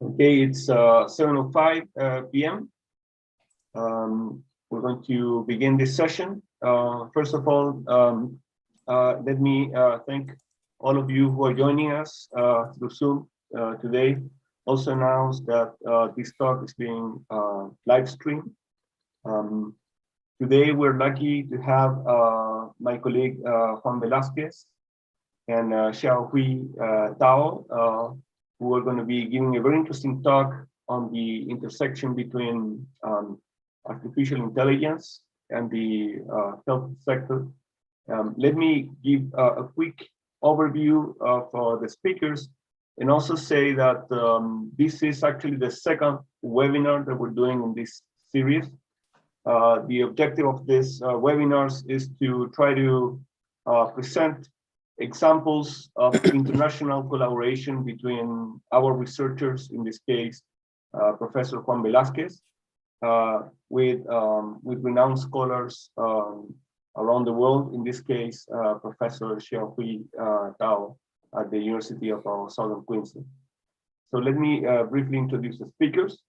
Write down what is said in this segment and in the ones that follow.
Okay, it's 7:05 p.m. We're going to begin this session. First of all, let me thank all of you who are joining us through Zoom today. Also announce that this talk is being live streamed. Today, we're lucky to have my colleague Juan Velasquez and Xiaohui Tao, who are going to be giving a very interesting talk on the intersection between artificial intelligence and the health sector. Let me give a quick overview of the speakers and also say that this is actually the second webinar that we're doing in this series. The objective of this webinars is to try to present examples of international collaboration between our researchers, in this case, Professor Juan Velasquez, with renowned scholars around the world, in this case, Professor Xiaohui Tao at the University of Southern Queensland. So let me briefly introduce the speakers.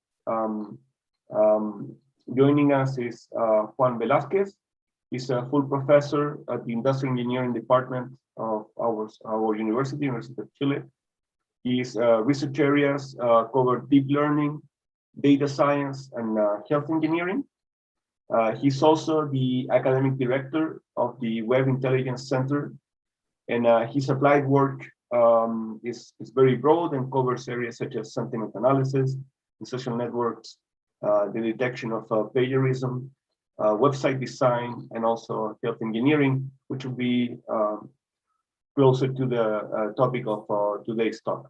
Joining us is Juan Velasquez. He's a full professor at the Industrial Engineering Department of our University of Chile. His research areas cover deep learning, data science, and health engineering. He's also the academic director of the Web Intelligence Center, and his applied work is very broad and covers areas such as sentiment analysis in social networks, the detection of plagiarism, website design, and also health engineering, which will be closer to the topic of today's talk.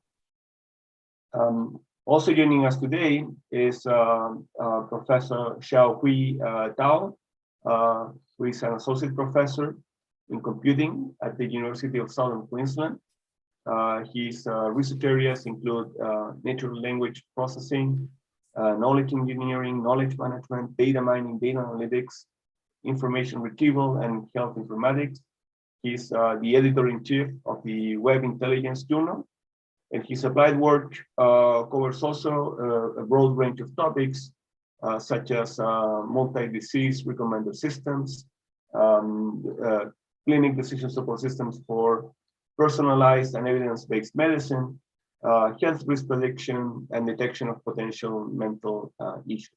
Also joining us today is Professor Xiaohui Tao, who is an associate professor in computing at the University of Southern Queensland. His research areas include natural language processing, knowledge engineering, knowledge management, data mining, data analytics, information retrieval, and health informatics. He's the editor-in-chief of the Web Intelligence Journal, and his applied work covers also a broad range of topics, such as multi-disease recommender systems, clinic decision support systems for personalized and evidence-based medicine, health risk prediction, and detection of potential mental issues.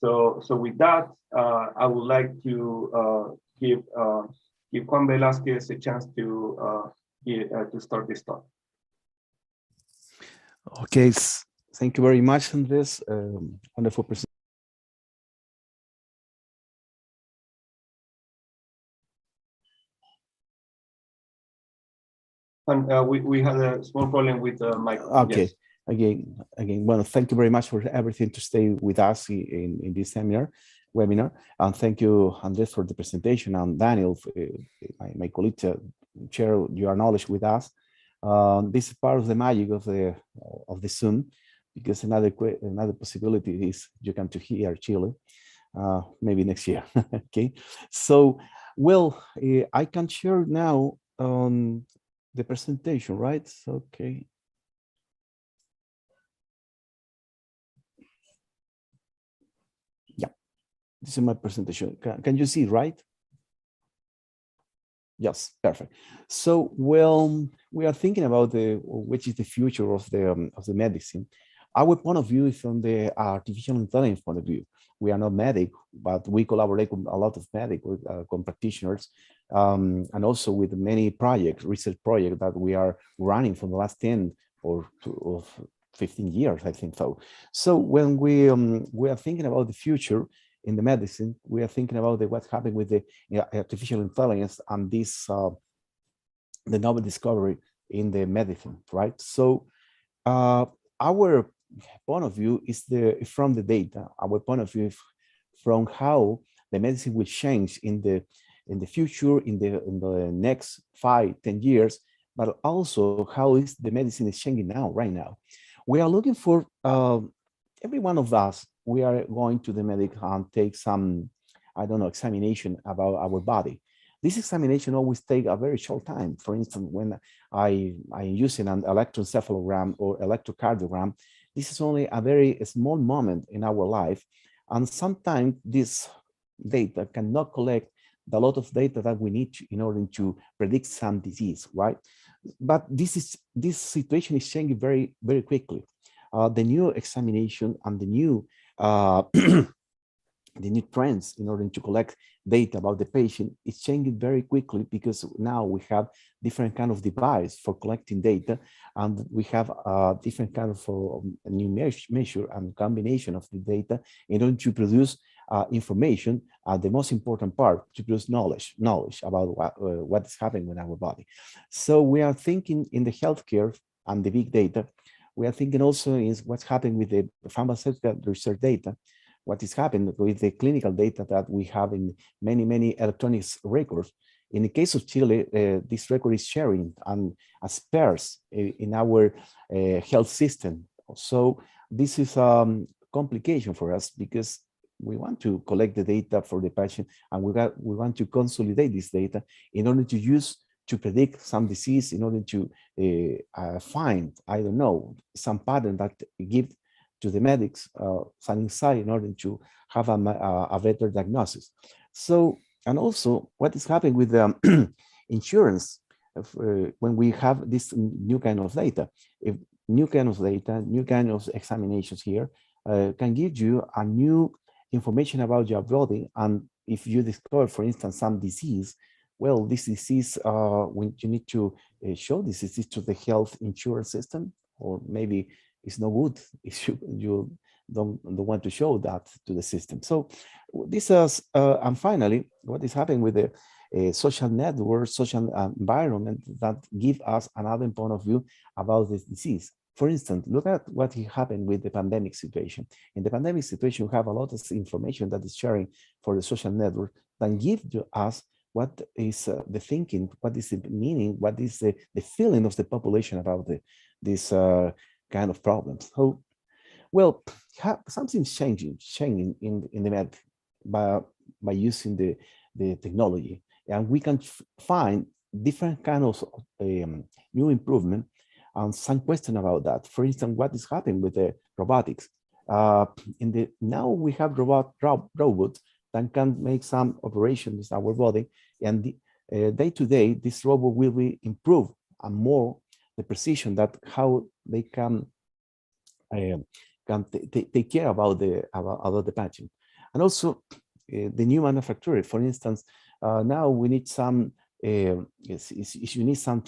So with that, I would like to give Juan Velasquez a chance to start this talk. Okay, thank you very much, Andres. Wonderful presentation. And we had a small problem with the mic. Okay, yes. again, well, thank you very much for everything to stay with us in this webinar, and thank you, Andres, for the presentation, and Daniel, my colleague, to share your knowledge with us. This is part of the magic of the Zoom, because another possibility is you come to here, Chile, maybe next year. Okay, so well, I can share now the presentation, right? So, okay. Yeah, this is my presentation. Can you see, right? Yes, perfect. So, well, we are thinking about which is the future of the medicine. Our point of view is from the artificial intelligence point of view. We are not medic, but we collaborate with a lot of medical practitioners, and also with many research projects that we are running for the last 10 or 15 years, I think so. So when we are thinking about the future in the medicine, we are thinking about what's happening with the artificial intelligence and this the novel discovery in the medicine, right? So our point of view is from the data. Our point of view is from how the medicine will change in the future, in the next 5-10 years, but also how is the medicine is changing now, right now. We are looking for every one of us. We are going to the medic and take some, I don't know, examination about our body. This examination always take a very short time. For instance, when I'm using an electroencephalogram or electrocardiogram, this is only a very small moment in our life. And sometimes this data cannot collect the lot of data that we need in order to predict some disease, right? But this situation is changing very, very quickly. The new examination and the new the new trends in order to collect data about the patient is changing very quickly, because now we have different kind of device for collecting data, and we have a different kind of new measure and combination of the data in order to produce information. The most important part, to produce knowledge about what is happening with our body. So we are thinking in the healthcare and the big data. We are thinking also is what's happening with the pharmaceutical research data, what is happening with the clinical data that we have in many electronics records. In the case of Chile, this record is sharing and as pairs in our health system. So this is a complication for us, because we want to collect the data for the patient, and we want to consolidate this data in order to use to predict some disease, in order to find, I don't know, some pattern that give to the medics some insight in order to have a better diagnosis. So, and also what is happening with the insurance when we have this new kind of data. If new kind of data, new kind of examinations here can give you a new information about your body. And if you discover, for instance, some disease, well, this disease, when you need to show this disease to the health insurance system, or maybe it's no good if you don't want to show that to the system. So this is, and finally, what is happening with the social network, social environment that give us another point of view about this disease. For instance, look at what happened with the pandemic situation. In the pandemic situation, we have a lot of information that is sharing for the social network that give to us what is the thinking, what is the meaning, what is the feeling of the population about this kind of problems. So, well, something's changing in the med by using the technology, and we can find different kind of new improvement and some question about that. For instance, what is happening with the robotics? Now we have robots that can make some operations in our body, and day to day, this robot will be improved and more the precision that how they can take care about the patient. And also the new manufacturer. For instance, now we need some if you need some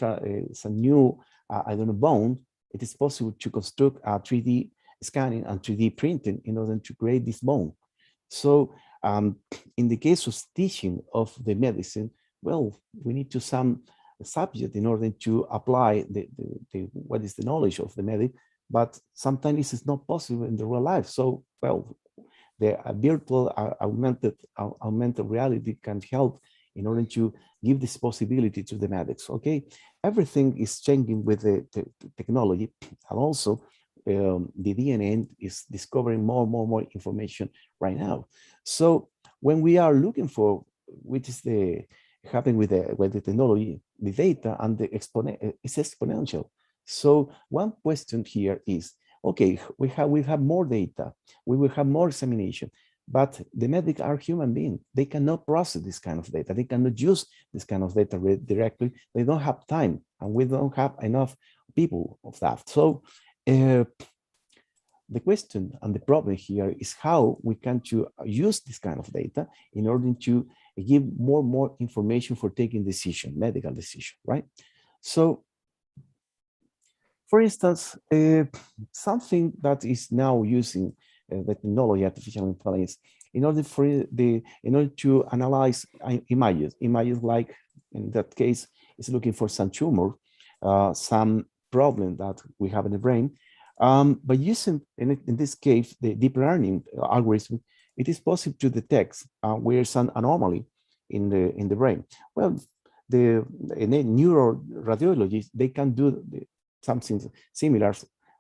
new I don't know, bone, it is possible to construct a 3D scanning and 3D printing in order to create this bone. So in the case of teaching of the medicine, well, we need to some subject in order to apply what is the knowledge of the medic, but sometimes this is not possible in the real life. So, well, the virtual augmented reality can help in order to give this possibility to the medics. Okay, everything is changing with the technology, and also the DNA is discovering more information right now. So when we are looking for which is the happening with the technology, the data and the is exponential. So one question here is, okay, we have more data, we will have more examination, but the medics are human beings. They cannot process this kind of data. They cannot use this kind of data directly. They don't have time, and we don't have enough people of that. So the question and the problem here is how we can use this kind of data in order to give more information for taking decision, medical decision, right? So, for instance, something that is now using the technology, artificial intelligence, in order to analyze images like in that case, is looking for some tumor, some problem that we have in the brain. By using, in this case, the deep learning algorithm, it is possible to detect where is an anomaly in the brain. Well, the neuroradiologists, they can do something similar,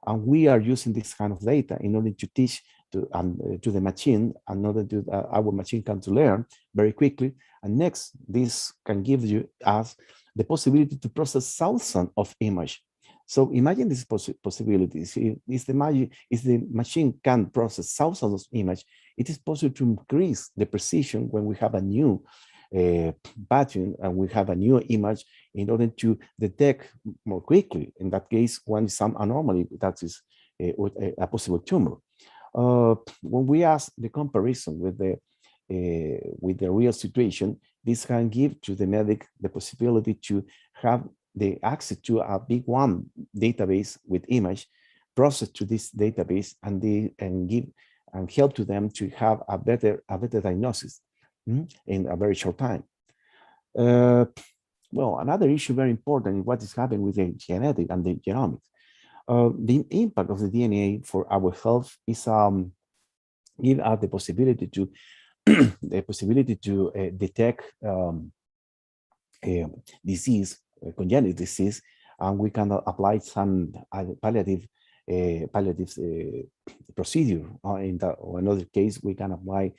and we are using this kind of data in order to teach to the machine, in order to our machine can to learn very quickly. And next, this can give us the possibility to process thousands of images. So imagine these possibilities. If the machine can process thousands of images, it is possible to increase the precision when we have a new pattern and we have a new image in order to detect more quickly. In that case, when some anomaly that is a possible tumor. When we ask the comparison with the real situation, this can give to the medic the possibility to have the access to a big one database with image, process to this database, and give and help to them to have a better diagnosis in a very short time. Well, another issue very important is what is happening with the genetic and the genomics. The impact of the DNA for our health is give us the possibility to detect disease, congenital disease, and we can apply some palliative procedure. In that, or another case, we can apply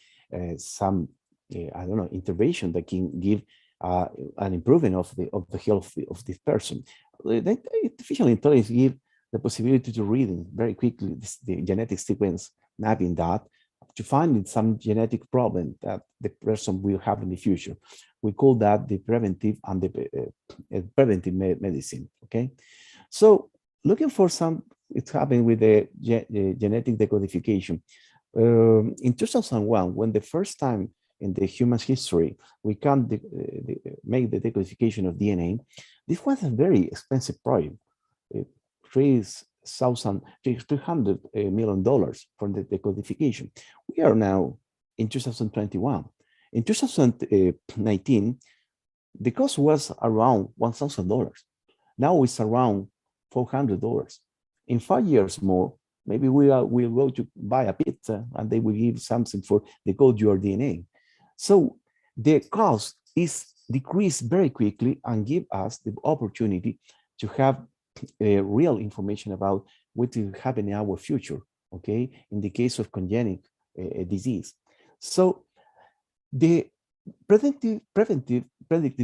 some I don't know, intervention that can give an improvement of the health of this person. Artificial intelligence give the possibility to reading very quickly the genetic sequence, mapping that to find some genetic problem that the person will have in the future. We call that the preventive and the preventive medicine. Okay, so looking for some, it's happening with the genetic decodification. In 2001, when the first time in the human history we can make the decodification of DNA, this was a very expensive project. $300 million for the decodification. We are now in 2021. In 2019, the cost was around $1,000. Now it's around $400. In 5 years more, maybe we'll go to buy a pizza and they will give something for decode your DNA. So the cost is decreased very quickly and give us the opportunity to have real information about what will happen in our future, okay, in the case of congenital disease. So the predictive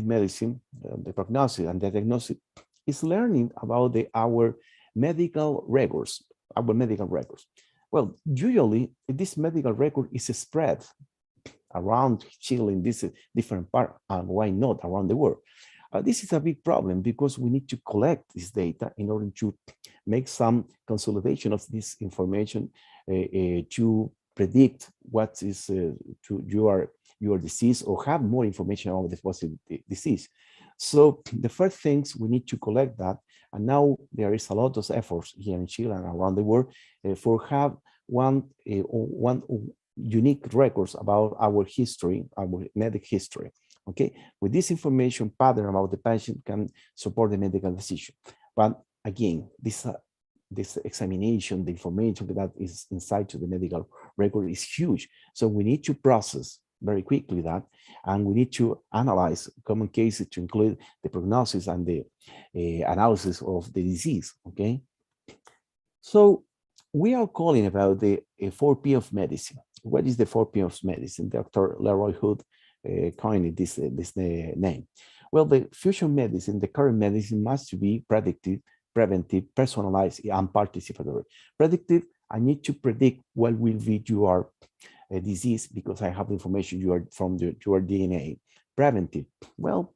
medicine, the prognosis and the diagnosis, is learning about our medical records, Well, usually this medical record is spread around Chile in this different part, and why not around the world. This is a big problem because we need to collect this data in order to make some consolidation of this information to predict what is to your disease or have more information about the possible disease. So the first things we need to collect that, and now there is a lot of efforts here in Chile and around the world for have one unique records about our history, our medical history. Okay, with this information pattern about the patient can support the medical decision. But again, this examination, the information that is inside to the medical record is huge. So we need to process very quickly that, and we need to analyze common cases to include the prognosis and the analysis of the disease. Okay, so we are calling about the 4P of medicine. What is the 4P of medicine? Dr. Leroy Hood coined this name. Well, the future medicine, the current medicine must be predictive, preventive, personalized, and participatory. Predictive, I need to predict what will be your disease because I have information from your DNA. Preventive, well,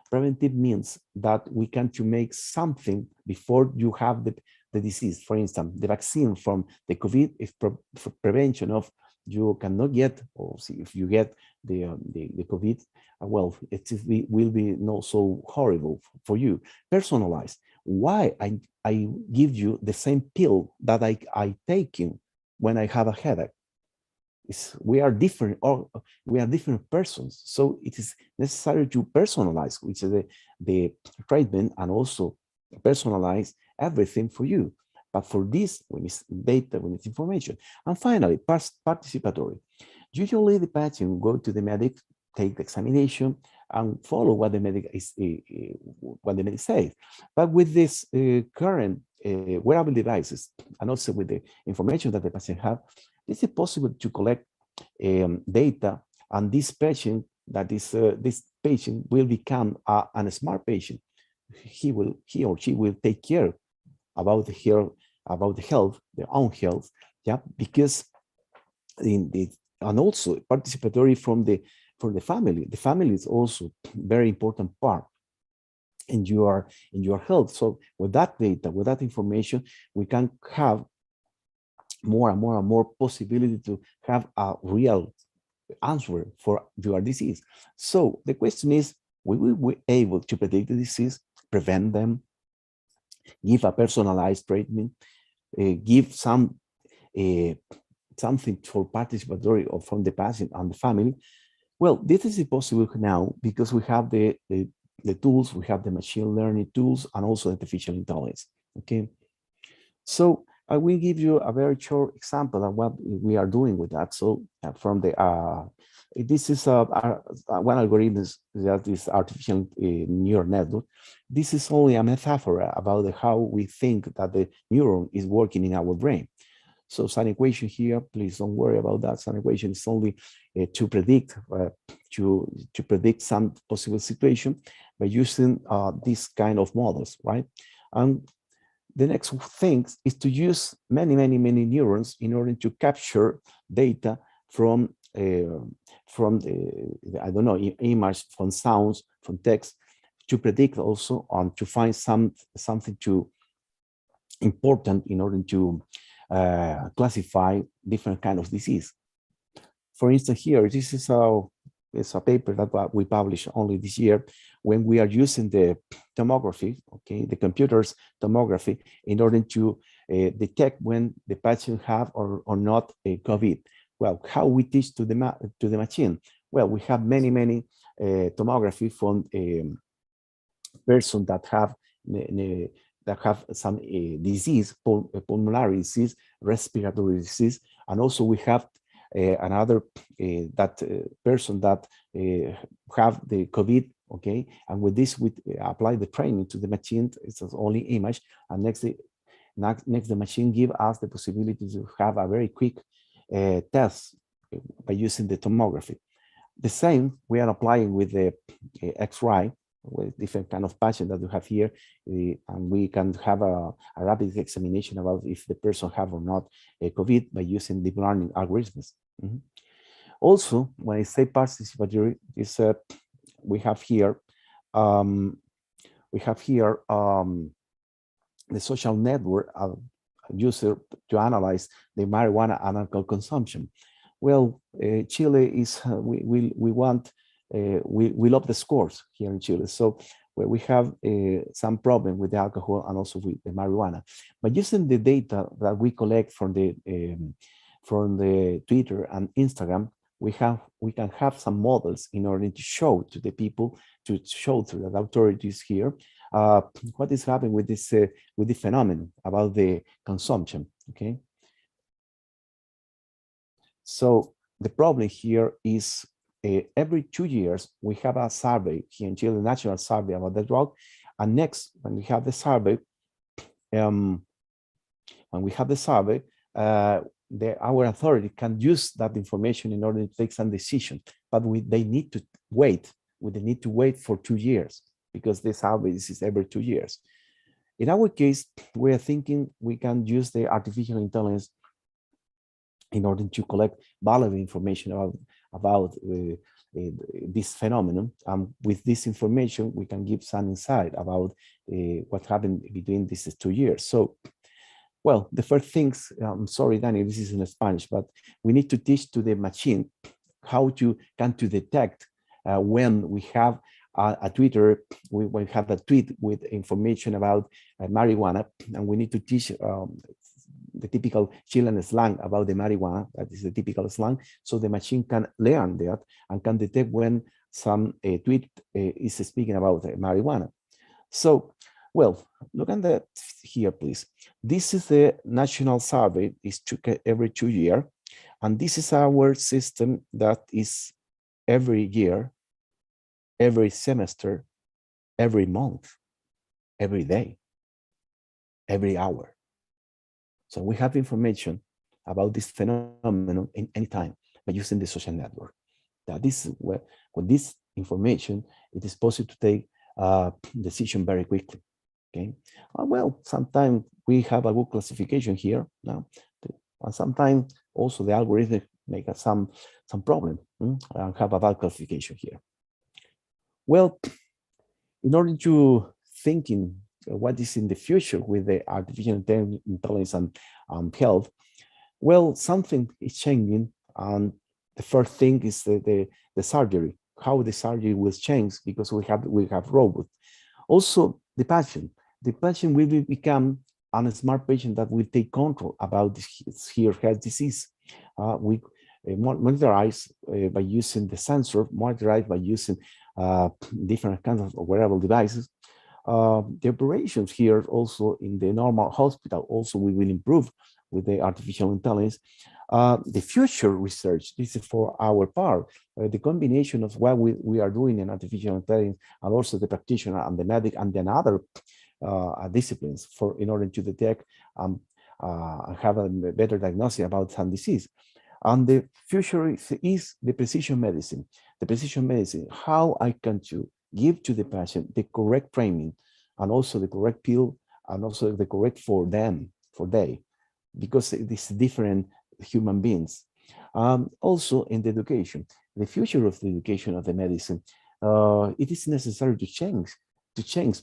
preventive means that we can to make something before you have the disease. For instance, the vaccine from the COVID is for prevention of you cannot get, or see if you get the COVID, well, it will be not so horrible for you. Personalized. Why I give you the same pill that I take in when I have a headache? We are different, or we are different persons. So it is necessary to personalize, which is the treatment, and also personalize everything for you. But for this, we need data, we need information. And finally, participatory. Usually the patient go to the medic, take the examination, and follow what the medic says. But with this current wearable devices, and also with the information that the patient have, is it possible to collect data, and this patient, this patient will become a smart patient. He or she will take care about the health, their own health, yeah, because and also participatory from the family. The family is also very important part in your health. So with that data, with that information, we can have more and more and more possibility to have a real answer for your disease. So the question is, we will be able to predict the disease, prevent them, give a personalized treatment, give some something for participatory or from the patient and the family. Well, this is possible now because we have the tools, we have the machine learning tools, and also artificial intelligence. Okay, so I will give you a very short example of what we are doing with that. So from the this is one algorithm that is artificial neural network. This is only a metaphor about how we think that the neuron is working in our brain. So some equation here, please don't worry about that. Some equation is only to predict some possible situation by using this kind of models, right? And the next thing is to use many neurons in order to capture data from I don't know, image, from sounds, from text, to predict also on to find something to important in order to classify different kind of disease. For instance, here, this is it's a paper that we published only this year when we are using the tomography, okay, the computer's tomography in order to detect when the patient have or not a COVID. Well, how we teach to the machine? Well, we have many tomography from person that have some disease, pulmonary disease, respiratory disease, and also we have another person that have the COVID, okay, and with this we apply the training to the machine. It's only image, and next the machine give us the possibility to have a very quick test by using the tomography. The same we are applying with the X-ray, with different kind of patient that we have here, and we can have a rapid examination about if the person have or not a COVID by using deep learning algorithms. Also, when I say participatory, is we have here the social network user to analyze the marijuana and alcohol consumption. Well, Chile is we want. We love the scores here in Chile, so we have some problem with the alcohol and also with the marijuana. But using the data that we collect from the Twitter and Instagram, we can have some models in order to show to the people, to show to the authorities here what is happening with this phenomenon about the consumption. Okay, so the problem here is. Every 2 years, we have a survey here in Chile, national survey about the drug. And next, when we have the survey, our authority can use that information in order to take some decision. But they need to wait. They need to wait for 2 years because the survey is every 2 years. In our case, we are thinking we can use the artificial intelligence in order to collect valuable information about this phenomenon. With this information, we can give some insight about what happened between these 2 years. So, well, the first things, I'm sorry, Danny, this is in Spanish, but we need to teach to the machine how to detect when we have a Twitter, we have a tweet with information about marijuana, and we need to teach the typical Chilean slang about the marijuana, that is the typical slang, so the machine can learn that and can detect when some tweet is speaking about marijuana. So, well, look at that here, please. This is the national survey, it's every 2 years, and this is our system that is every year, every semester, every month, every day, every hour. So we have information about this phenomenon in any time by using the social network. That is where, with this information, it is possible to take decision very quickly. Okay. Well, sometimes we have a good classification here now. And sometimes also the algorithm make us some problem and have a bad classification here. Well, in order to thinking what is in the future with the artificial intelligence and health, well, something is changing, and the first thing is the surgery, how the surgery will change because we have robots. Also, the patient will become a smart patient that will take control about his health disease. We monitorize by using the sensor, monitorize by using different kinds of wearable devices. The operations here also in the normal hospital also we will improve with the artificial intelligence. The future research, this is for our part, the combination of what we are doing in artificial intelligence and also the practitioner and the medic and then other disciplines in order to detect and have a better diagnosis about some disease. And the future is the precision medicine. The precision medicine, how I can give to the patient the correct training and also the correct pill and also the correct for they, because it is different human beings. Also in the education, the future of the education of the medicine, it is necessary to change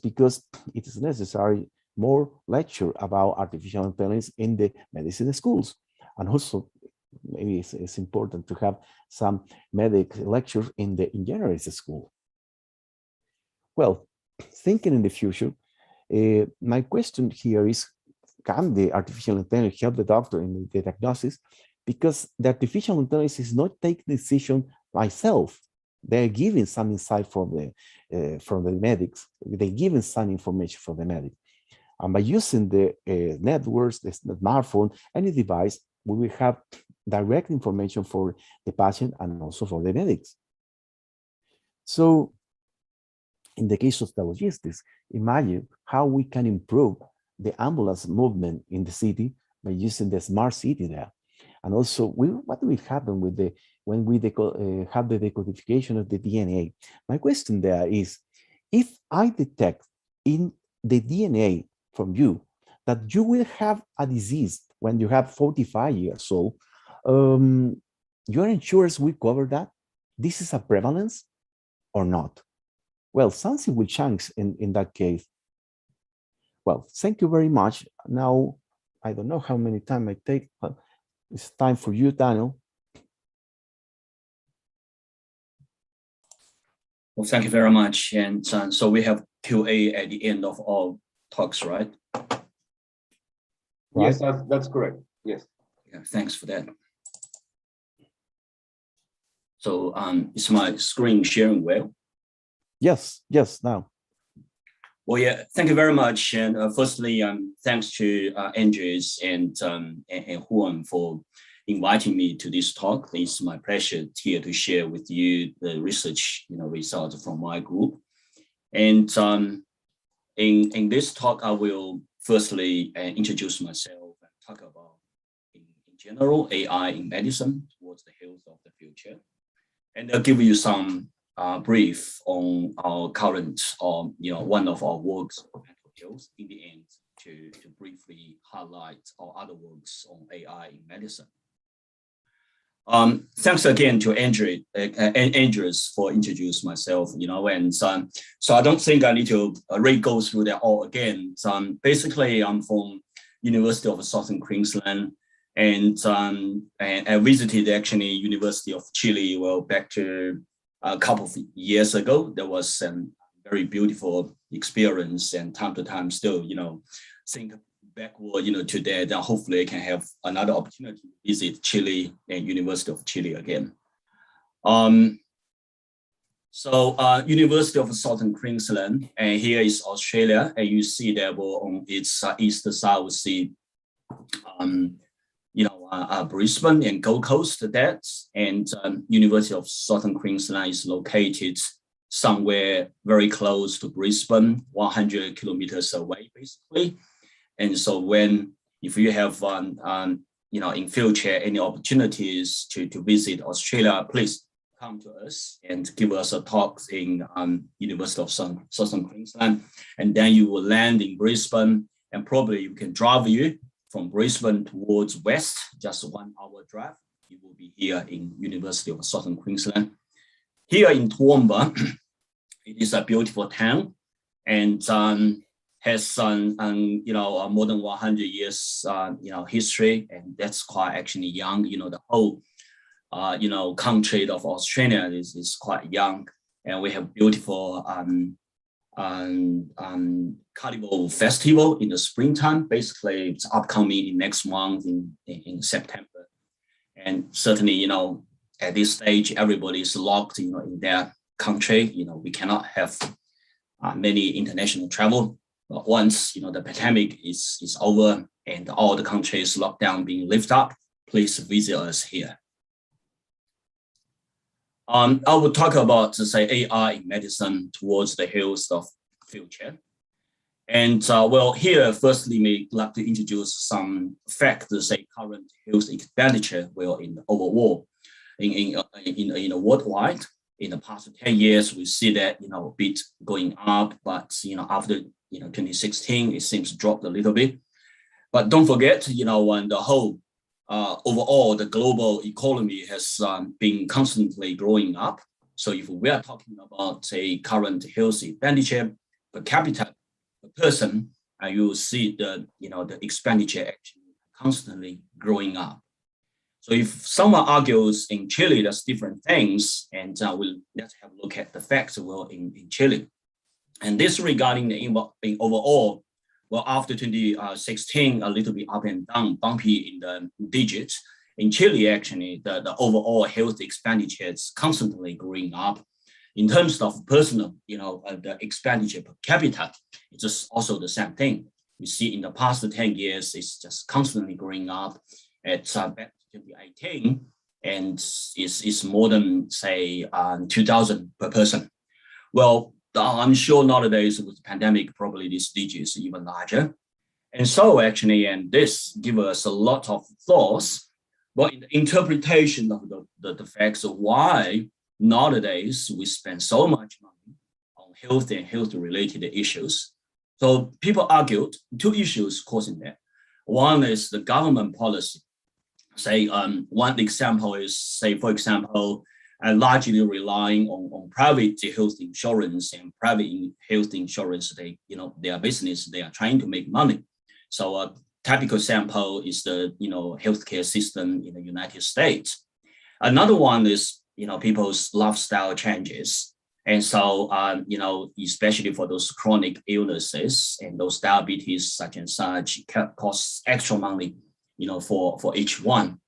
because it is necessary more lecture about artificial intelligence in the medicine schools. And also maybe it's important to have some medical lectures in the engineering school. Well, thinking in the future, my question here is, can the artificial intelligence help the doctor in the diagnosis? Because the artificial intelligence is not taking decision myself. They're giving some insight from the medics. They're giving some information from the medic. And by using the networks, the smartphone, any device, we will have direct information for the patient and also for the medics. So in the case of the logistics, imagine how we can improve the ambulance movement in the city by using the smart city there. And also, what will happen with when we have the decodification of the DNA? My question there is, if I detect in the DNA from you that you will have a disease when you have 45 years old, your insurance will cover that? This is a prevalence or not? Well, something will change in that case. Well, thank you very much. Now, I don't know how many time I take, but it's time for you, Daniel. Well, thank you very much. And so we have QA at the end of all talks, right? Yes, that's correct. Yes. Yeah, thanks for that. So is my screen sharing well? Yes, now. Well, yeah, thank you very much. And firstly, thanks to Andres and Juan for inviting me to this talk. It's my pleasure here to share with you the research results from my group. And in this talk, I will firstly introduce myself and talk about, in general, AI in medicine towards the health of the future. And I'll give you some brief on our current, one of our works on mental health in the end to briefly highlight our other works on AI in medicine. Thanks again to Andres for introducing myself, and so I don't think I need to really go through that all again. Basically, I'm from University of Southern Queensland, and I visited actually University of Chile, well, back to a couple of years ago. There was a very beautiful experience, and time to time still, think backward, to that, and hopefully I can have another opportunity to visit Chile and University of Chile again. University of Southern Queensland, and here is Australia, and you see that on its east-south sea, Brisbane and Gold Coast, and University of Southern Queensland is located somewhere very close to Brisbane, 100 kilometers away, basically. And so if you have, in future, any opportunities to visit Australia, please come to us and give us a talk in University of Southern Queensland. And then you will land in Brisbane and probably you can drive you from Brisbane towards west, just 1 hour drive. You will be here in University of Southern Queensland. Here in Toowoomba, it is a beautiful town and has more than 100 years history, and that's quite actually young. The whole country of Australia is quite young, and we have beautiful carnival festival in the springtime. Basically, it's upcoming in next month in September, and certainly at this stage everybody is locked in their country. We cannot have many international travel. But once the pandemic is over and all the countries lockdown being lifted up, please visit us here. I will talk about, say, AI in medicine towards the health of future. And here, firstly, we'd like to introduce some factors, say, current health expenditure, in overall, in worldwide. In the past 10 years, we see that, a bit going up, but, after, 2016, it seems to drop a little bit. But don't forget, when the whole overall, the global economy has been constantly growing up. So if we are talking about a current health expenditure per capita per person, you will see the expenditure actually constantly growing up. So if someone argues in Chile, that's different things, and let's have a look at the facts in Chile. And this regarding the overall. Well, after 2016, a little bit up and down, bumpy in the digits. In Chile, actually, the overall health expenditure is constantly growing up. In terms of personal, the expenditure per capita, it's just also the same thing. We see in the past 10 years, it's just constantly growing up. It's back to 2018, and it's more than, say, 2,000 per person. Well, I'm sure nowadays with the pandemic, probably this digit is even larger. And so actually, and this gives us a lot of thoughts, but in the interpretation of the facts of why nowadays we spend so much money on health and health-related issues. So people argued two issues causing that. One is the government policy. Say, one example is, say, for example, largely relying on private health insurance, and private health insurance, their business, they are trying to make money. So a typical example is the, healthcare system in the United States. Another one is, people's lifestyle changes. And so, especially for those chronic illnesses and those diabetes such and such, costs extra money, for each one.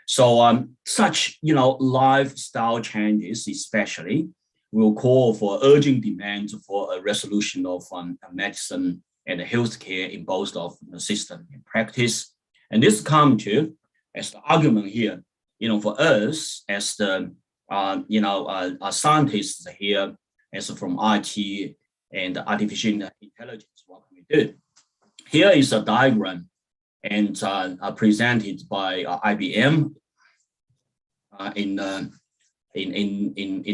So such, lifestyle changes especially will call for urgent demand for a resolution of medicine and healthcare in both of the system and practice. And this comes to, as the argument here, for us as the, scientists here, as from IT and artificial intelligence, what can we do? Here is a diagram and presented by IBM in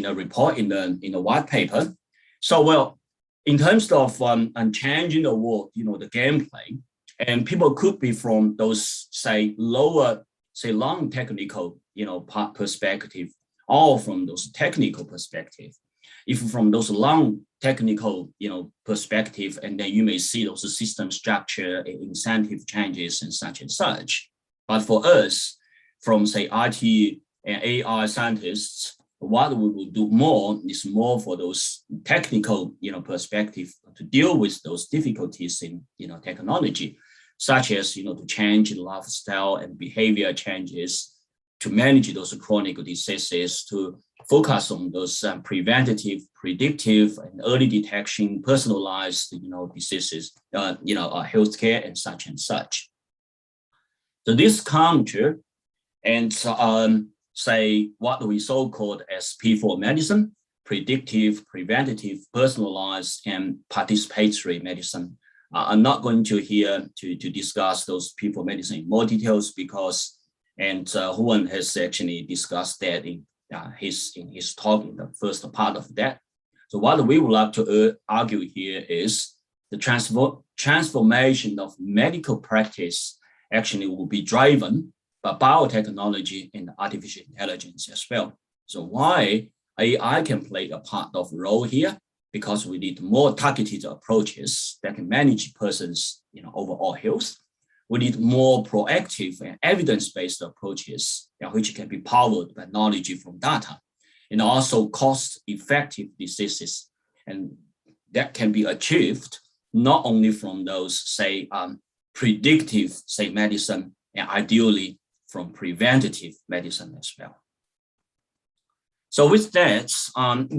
a report in the white paper. So, well, in terms of changing the world, the gameplay, and people could be from those, say, lower, say, non-technical, perspective, or from those technical perspective. If from those non-technical, perspective, and then you may see those system structure, incentive changes, and such. But for us, from, say, IT and AI scientists, what we will do more is more for those technical, perspective to deal with those difficulties in, technology, such as, to change lifestyle and behavior changes, to manage those chronic diseases, to focus on those preventative, predictive, and early detection, personalized, diseases, healthcare and such. So this counter and say what we so-called as P4 medicine, predictive, preventative, personalized, and participatory medicine. I'm not going to here to discuss those P4 medicine in more details because, and Juan has actually discussed that in his talk in the first part of that. So what we would like to argue here is the transformation of medical practice actually will be driven by biotechnology and artificial intelligence as well. So why AI can play a part of role here? Because we need more targeted approaches that can manage persons' overall health. We need more proactive and evidence-based approaches, which can be powered by knowledge from data, and also cost-effective diseases. And that can be achieved not only from those, say, predictive, say, medicine, and ideally from preventative medicine as well. So with that,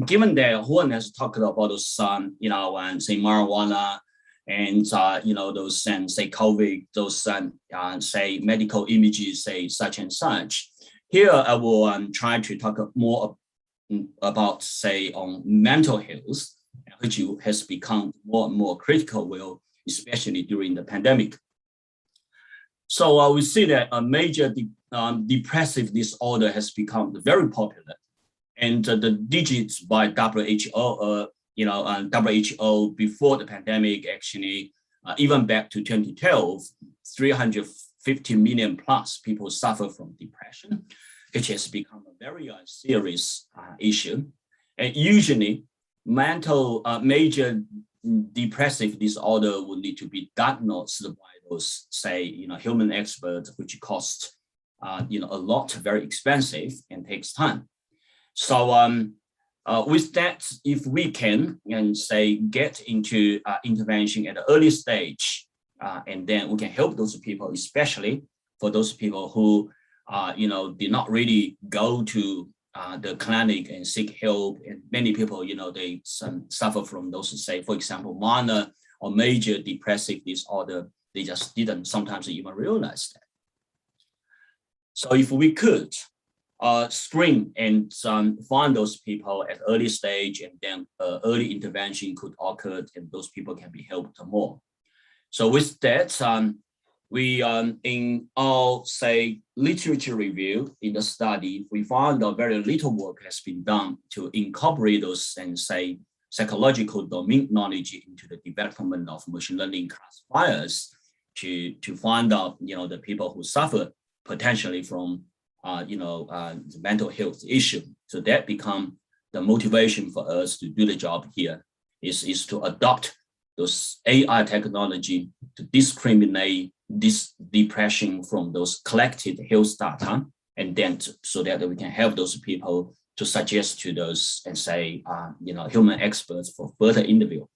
given that Juan has talked about those, and say marijuana, and those, and say COVID, those, say medical images, say such and such. Here I will try to talk more about, say, on mental health, which has become more and more critical, especially during the pandemic. So we see that a major depressive disorder has become very popular. And the digits by WHO, WHO before the pandemic, actually, even back to 2012, 350 million plus people suffer from depression, which has become a very serious issue. And usually, major depressive disorder will need to be diagnosed by those, say, human experts, which cost, a lot, very expensive and takes time. So with that, if we can, and say, get into intervention at the early stage, and then we can help those people, especially for those people who, did not really go to the clinic and seek help. And many people, they suffer from those, say, for example, minor or major depressive disorder. They just didn't sometimes even realize that. So if we could screen and find those people at early stage, and then early intervention could occur, and those people can be helped more. So with that, we in our, say, literature review in the study, we found that very little work has been done to incorporate those, and say, psychological domain knowledge into the development of machine learning classifiers to find out, the people who suffer potentially from the mental health issue. So that become the motivation for us to do the job here is to adopt those AI technology to discriminate this depression from those collected health data, and then so that we can help those people to suggest to those, and say, human experts for further interview.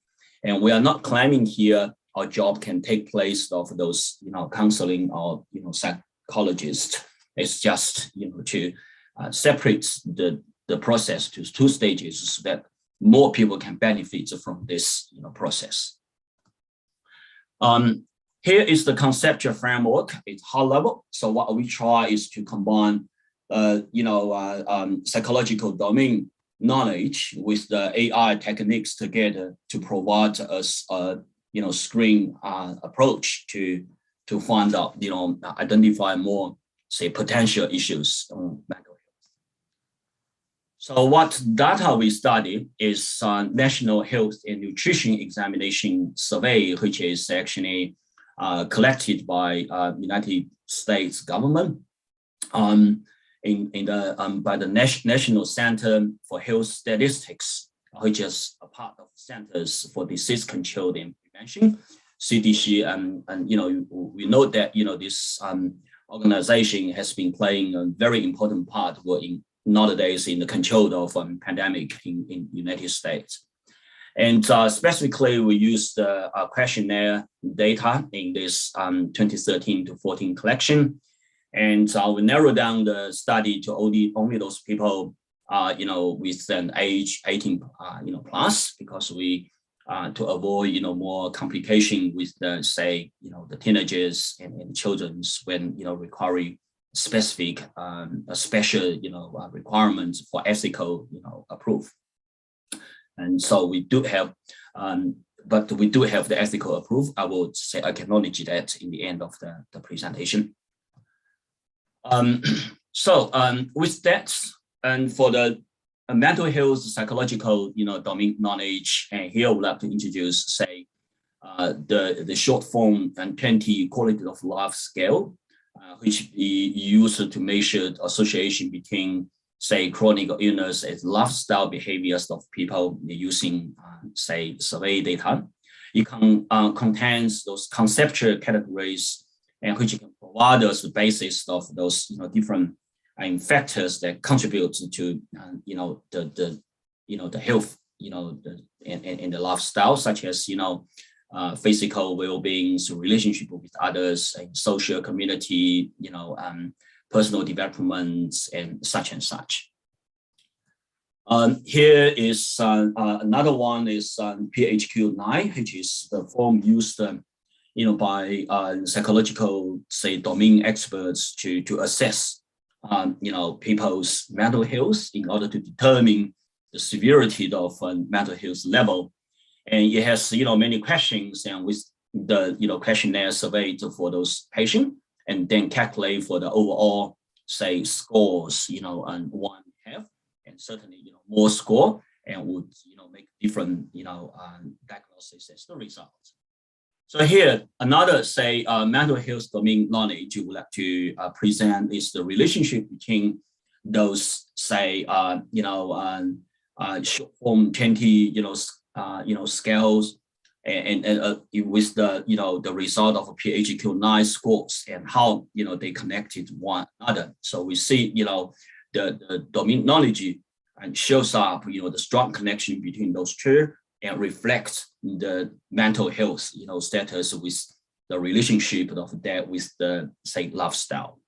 And we are not claiming here our job can take place of those, counseling or, psychologists. It's just, to separate the process to two stages so that more people can benefit from this, process. Here is the conceptual framework. It's high level. So what we try is to combine, psychological domain knowledge with the AI techniques together to provide us a, screen approach to find out, identify more, say, potential issues on mental health. So what data we study is National Health and Nutrition Examination Survey, which is actually collected by United States government by the National Center for Health Statistics, which is a part of Centers for Disease Control and Prevention, CDC. And we know that this organization has been playing a very important part nowadays in the control of pandemic in United States. And specifically, we used the questionnaire data in this 2013 to 14 collection. And we narrowed down the study to only those people, with an age 18, plus, because we, to avoid, more complication with the, say, the teenagers and children when, requiring specific, special, requirements for ethical, approval. And so we do have, but we do have the ethical approval. I will say, I acknowledge that in the end of the presentation. With that, and for the mental health, psychological, domain knowledge, and here I would like to introduce, say, the short form and 20 quality of life scale, which is used to measure the association between, say, chronic illness and lifestyle behaviors of people using, say, survey data. It contains those conceptual categories, and which can provide us the basis of those different factors that contribute to the health and the lifestyle, such as physical well-being, so relationship with others, and social community, personal development, and such. Here is another one is PHQ-9, which is the form used by psychological, say, domain experts to assess people's mental health in order to determine the severity of mental health level. And it has many questions, and with the questionnaire surveyed for those patients, and then calculate for the overall, say, scores, and one have, and certainly more score, and would make different diagnosis as the result. So here another, say, mental health domain knowledge you would like to present is the relationship between those, say, short form 20 scales, and with the result of a PHQ-9 scores, and how they connected one another. So we see the domain knowledge and shows up the strong connection between those two, and reflects the mental health status with the relationship of that with the, say, lifestyle.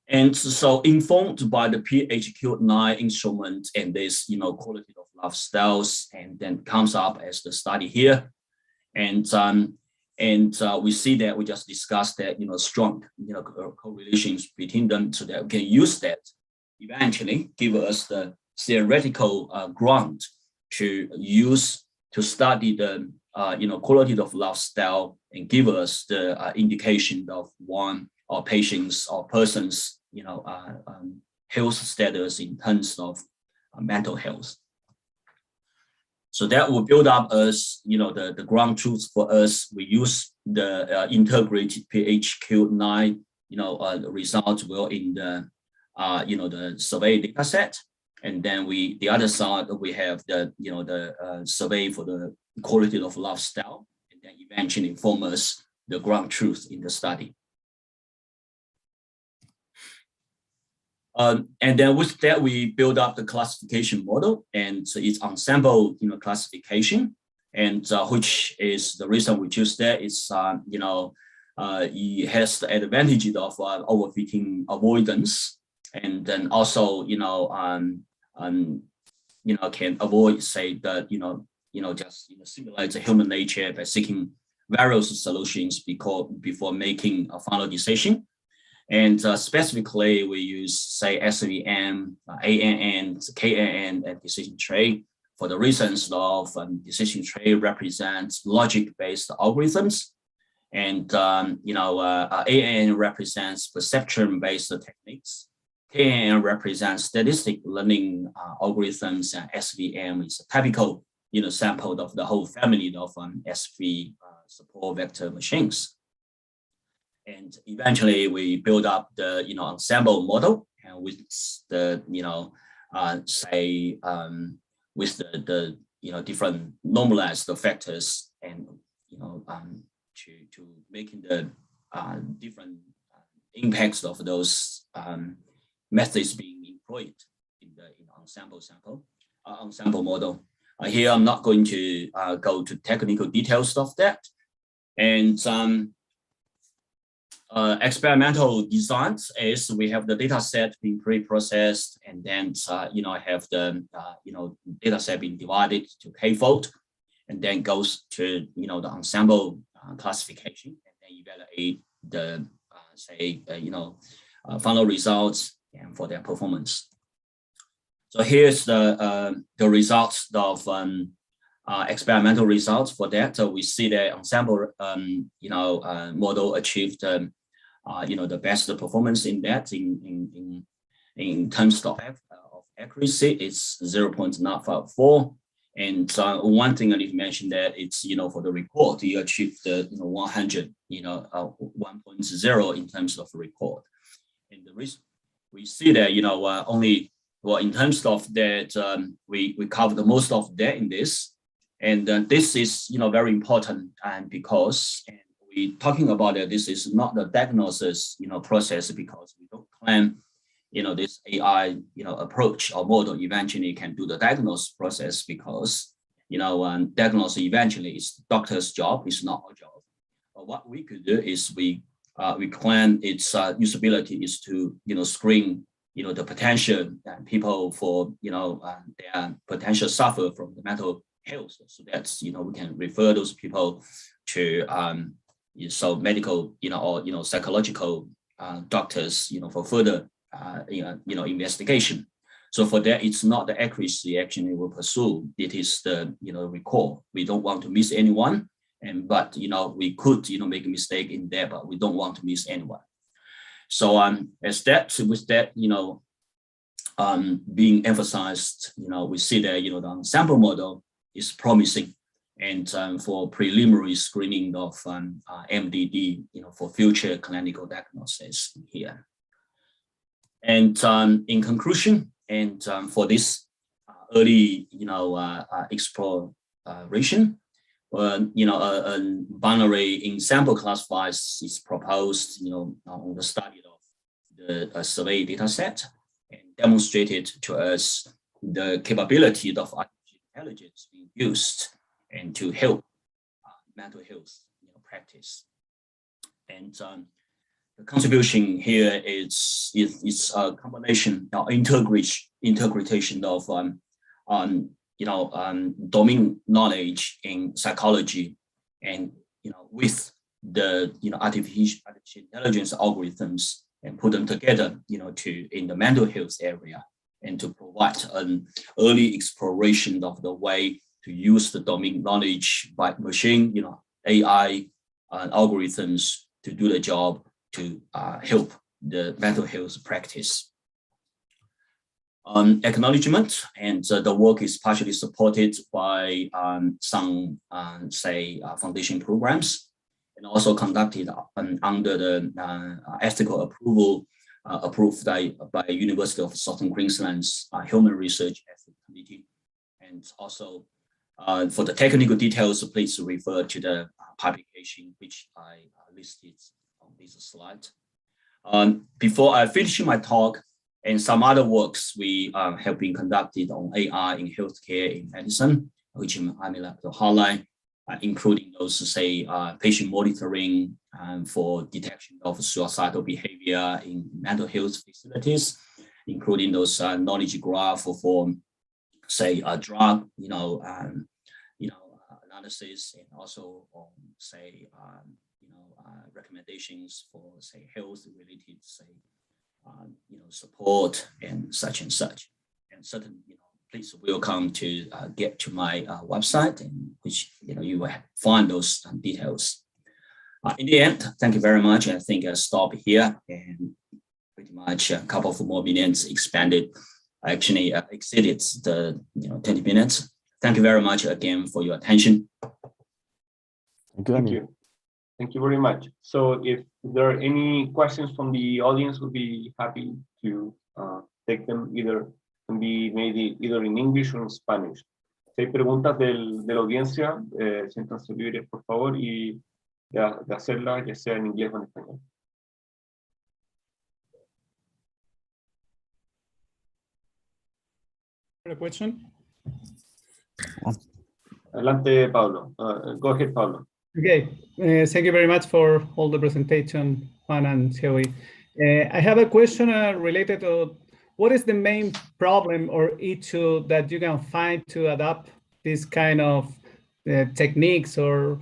And so informed by the PHQ-9 instrument and this quality of lifestyles, and then comes up as the study here. And we see that we just discussed that strong correlations between them, so that we can use that eventually give us the theoretical ground to use to study the quality of lifestyle, and give us the indication of one or patients or persons health status in terms of mental health. So that will build up us the ground truth for us. We use the integrated PHQ-9 results well in the the survey data set, and then the other side we have the the survey for the quality of lifestyle, and then eventually inform us the ground truth in the study. And then with that, we build up the classification model, and so it's ensemble classification, and which is the reason we choose that is it has the advantage of overfitting avoidance, and then also can avoid, say, the just simulate the human nature by seeking various solutions before making a final decision. And specifically, we use, say, SVM, ANN, KNN, and decision tree for the reasons of decision tree represents logic-based algorithms, and ANN represents perception-based techniques. KNN represents statistic learning algorithms, and SVM is a typical sample of the whole family of SV support vector machines. And eventually, we build up the ensemble model, and with the with the different normalized factors, and to making the different impacts of those methods being employed in the ensemble model. Here, I'm not going to go to technical details of that, and experimental designs is we have the data set being pre-processed, and then I have the data set being divided to k-fold, and then goes to the ensemble classification, and then evaluate the final results and for their performance. So here's the results of experimental results for that. So we see the ensemble model achieved the best performance in that in terms of accuracy. It's 0.954, And one thing I need to mention that it's, for the report, you achieve the, 100, 1.0 in terms of report. And the reason we see that, only, well, in terms of that, we covered most of that in this. And this is, very important, and because we talking about that, this is not the diagnosis, process, because we don't claim, this AI, approach or model eventually can do the diagnosis process, because, diagnosis eventually is doctor's job, it's not our job. But what we could do is we claim its usability is to, screen, the potential people for, their potential suffer from the mental health. So that's, we can refer those people to, so medical, or, psychological doctors, for further, investigation. So for that, it's not the accuracy actually we pursue. It is the, recall. We don't want to miss anyone. But, we could, make a mistake in there, but we don't want to miss anyone. So as that, with that, being emphasized, we see that, the ensemble model is promising, and for preliminary screening of MDD, for future clinical diagnosis here. And in conclusion, and for this early, exploration, a binary ensemble classifiers is proposed, on the study of the survey data set, and demonstrated to us the capability of artificial intelligence being used and to help mental health practice. And the contribution here is a combination of integration of domain knowledge in psychology, and with the artificial intelligence algorithms, and put them together in the mental health area, and to provide an early exploration of the way to use the domain knowledge by machine, AI algorithms to do the job to help the mental health practice. Acknowledgement, and the work is partially supported by some, foundation programs, and also conducted under the ethical approval approved by University of Southern Queensland's Human Research Ethics Committee. And also for the technical details, please refer to the publication which I listed on this slide. Before I finish my talk, and some other works we have been conducted on AI in healthcare in medicine, which I may like to highlight, including those, patient monitoring for detection of suicidal behavior in mental health facilities, including those knowledge graph for, a drug, analysis, and also on, recommendations for, health-related, support and such. And certainly, please welcome to get to my website, in which you will find those details. In the end, thank you very much. I think I'll stop here, and pretty much a couple of more minutes expanded. Actually exceeded the 20 minutes. Thank you very much again for your attention. Thank you. Thank you very much. So if there are any questions from the audience, we'll be happy to take them. Can be made either in English or in Spanish. Si hay preguntas de la audiencia, siéntanse libres, por favor, y de hacerlas, ya sea en inglés o en español. A question? Adelante, Pablo. Go ahead, Pablo. Okay, thank you very much for all the presentation, Juan and Xiaohui. I have a question related to what is the main problem or issue that you can find to adopt this kind of techniques or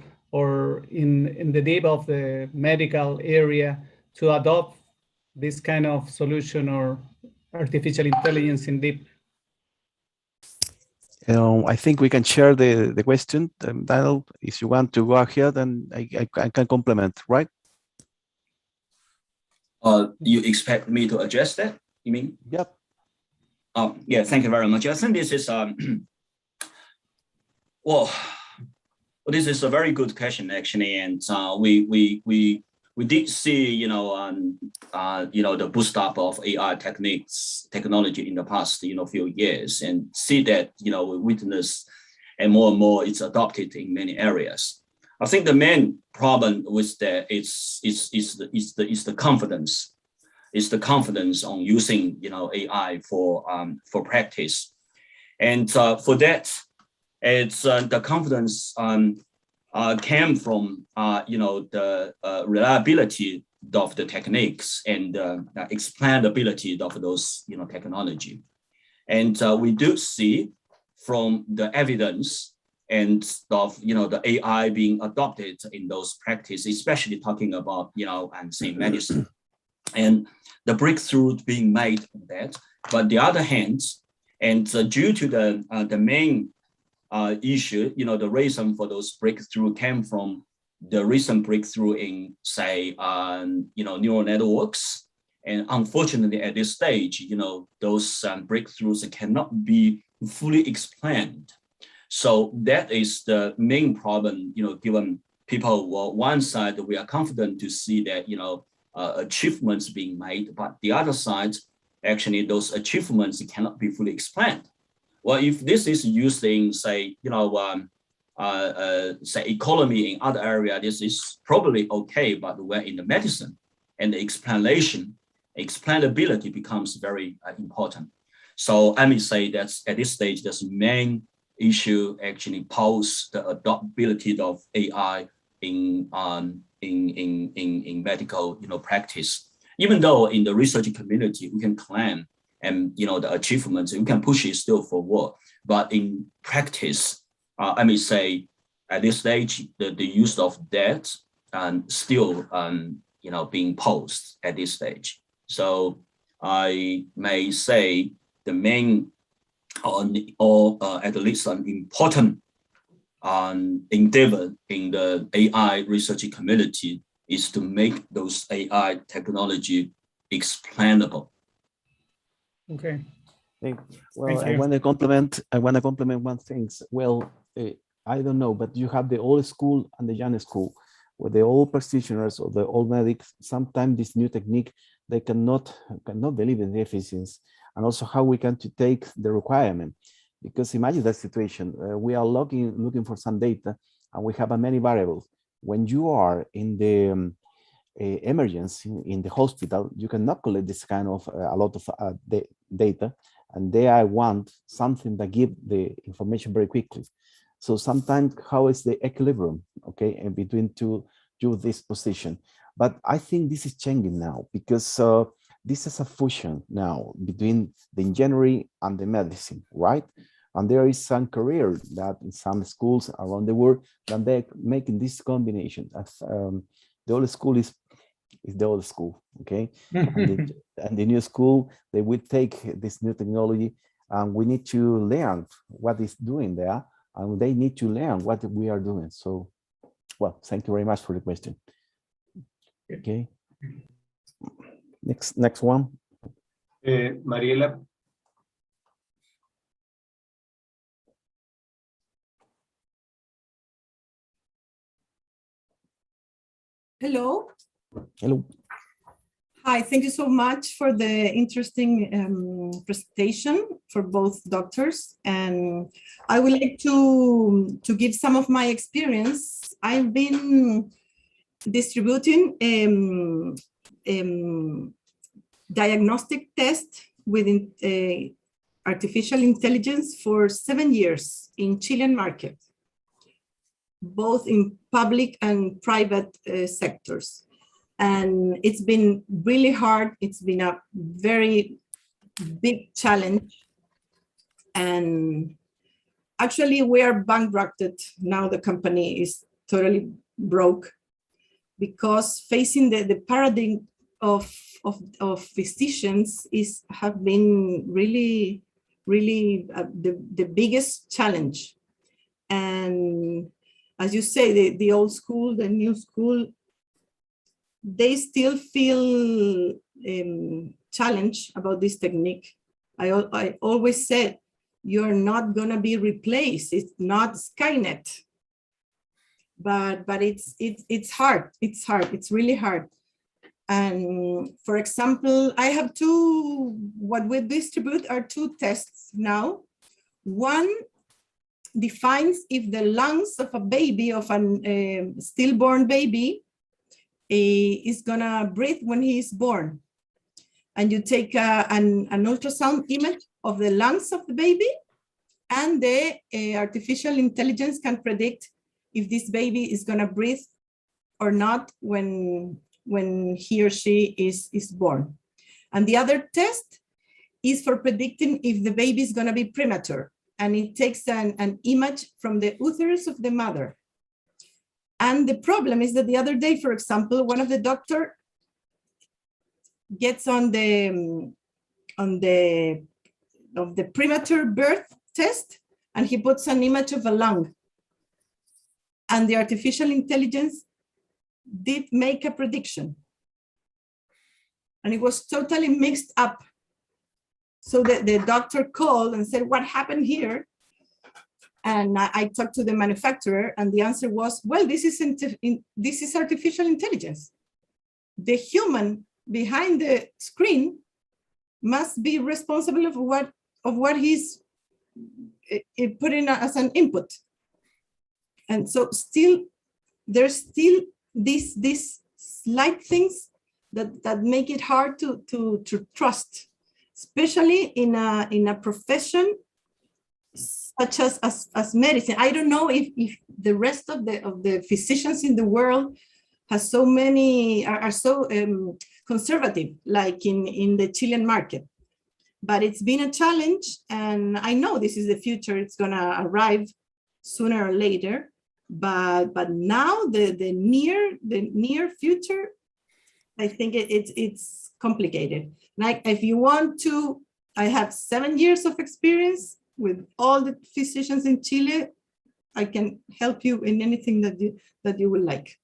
in the deep of the medical area to adopt this kind of solution or artificial intelligence in deep? I think we can share the question. Daniel, if you want to go ahead, and I can complement, right? You expect me to address that, you mean? Yep. Yeah, thank you very much. I think this is Well, this is a very good question, actually, and we did see, the boost up of AI technology in the past, few years, and see that, we witness, and more it's adopted in many areas. I think the main problem with that is the confidence. It's the confidence on using, AI for practice, and for that, it's the confidence came from the reliability of the techniques and explainability of those technology, and we do see from the evidence and of the AI being adopted in those practices, especially talking about and say medicine, and the breakthrough being made on that. But the other hand, and due to the main issue, the reason for those breakthrough came from the recent breakthrough in, say, neural networks. And unfortunately, at this stage, those breakthroughs cannot be fully explained. So that is the main problem, given people, well, one side, we are confident to see that, achievements being made, but the other side, actually, those achievements cannot be fully explained. Well, if this is used in, say, say economy in other area, this is probably okay, but we're in the medicine, and the explainability becomes very important. So I may say that's at this stage, that's the main issue actually pose the adoptability of AI in medical practice. Even though in the research community we can claim and the achievements, we can push it still forward, but in practice, I may say at this stage the use of that still being posed at this stage. So I may say the main or at least an important endeavor in the AI research community is to make those AI technology explainable. Okay. Well, I want to complement one thing. Well, I don't know, but you have the old school and the young school, where the old practitioners or the old medics, sometimes this new technique, they cannot believe in the efficiency, and also how we can to take the requirement. Because imagine that situation, we are looking for some data, and we have many variables. When you are in the emergency in the hospital, you cannot collect this kind of a lot of data, and there I want something that give the information very quickly. So sometimes how is the equilibrium, okay, in between this position? But I think this is changing now, because this is a fusion now between the engineering and the medicine, right? And there is some career that in some schools around the world that they're making this combination. The old school is the old school, okay? and the new school, they will take this new technology, and we need to learn what is doing there, and they need to learn what we are doing. So, well, thank you very much for the question. Okay. Next one. Mariela. Hello. Hello. Hi, thank you so much for the interesting presentation for both doctors. And I would like to give some of my experience. I've been distributing diagnostic tests with artificial intelligence for 7 years in Chilean market, both in public and private sectors. And it's been really hard. It's been a very big challenge. And actually we are bankrupted. Now the company is totally broke, because facing the paradigm of physicians have been really the biggest challenge. And as you say, the old school, the new school, they still feel challenged about this technique. I always said you're not going to be replaced. It's not Skynet. But it's hard. It's hard. It's really hard. And for example, I have what we distribute are 2 tests now. One defines if the lungs of a baby, of a stillborn baby, is gonna breathe when he is born. And you take an ultrasound image of the lungs of the baby, and the artificial intelligence can predict if this baby is gonna breathe or not when he or she is born. And the other test is for predicting if the baby is gonna be premature. And it takes an image from the uterus of the mother. And the problem is that the other day, for example, one of the doctor gets on the premature birth test, and he puts an image of a lung. And the artificial intelligence did make a prediction. And it was totally mixed up. So the doctor called and said, what happened here? And I talked to the manufacturer, and the answer was, well, this is artificial intelligence. The human behind the screen must be responsible of what he's putting as an input. And so there's still these slight things that make it hard to trust, especially in a profession such as medicine. I don't know if the rest of the physicians in the world are so conservative, like in the Chilean market. But it's been a challenge, and I know this is the future. It's gonna arrive sooner or later. But now the near future, I think it's complicated. Like if you want to, I have 7 years of experience with all the physicians in Chile. I can help you in anything that you would like.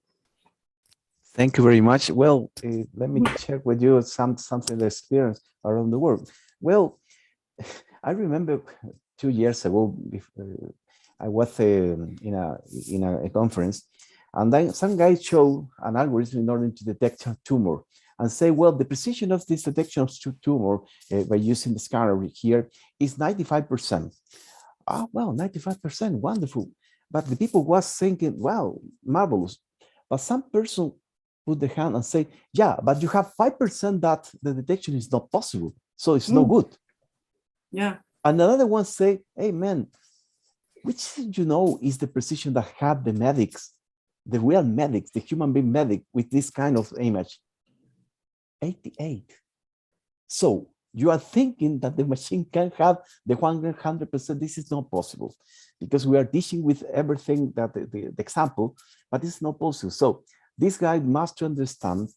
Thank you very much. Well, let me check with you something the experience around the world. Well, I remember 2 years ago, I was in a conference, and then some guy showed an algorithm in order to detect a tumor, and say, well, the precision of this detection of tumor by using the scanner here is 95%. Ah, well, 95%, wonderful. But the people was thinking, wow, marvelous. But some person put the hand and say, yeah, but you have 5% that the detection is not possible, so it's no good. Yeah. And another one say, hey, man, which is the precision that have the medics, the real medics, the human being medic with this kind of image? 88. So you are thinking that the machine can have the 100%. This is not possible, because we are teaching with everything that the example, but it's not possible. So this guy must understand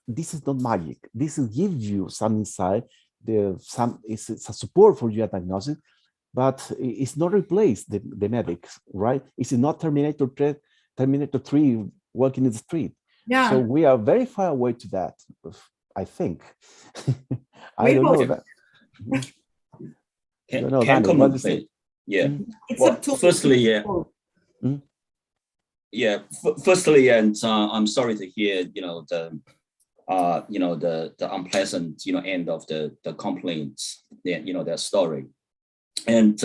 this is not magic. This will give you some insight. It's a support for your diagnosis, but it's not replace the medics, right? It's not Terminator 3 walking in the street. Yeah. So we are very far away to that, I think. I don't know that. Can comment, please? Yeah. It's well, up to firstly, yeah. Yeah. Firstly, and I'm sorry to hear, the unpleasant, end of the complaints, their story. And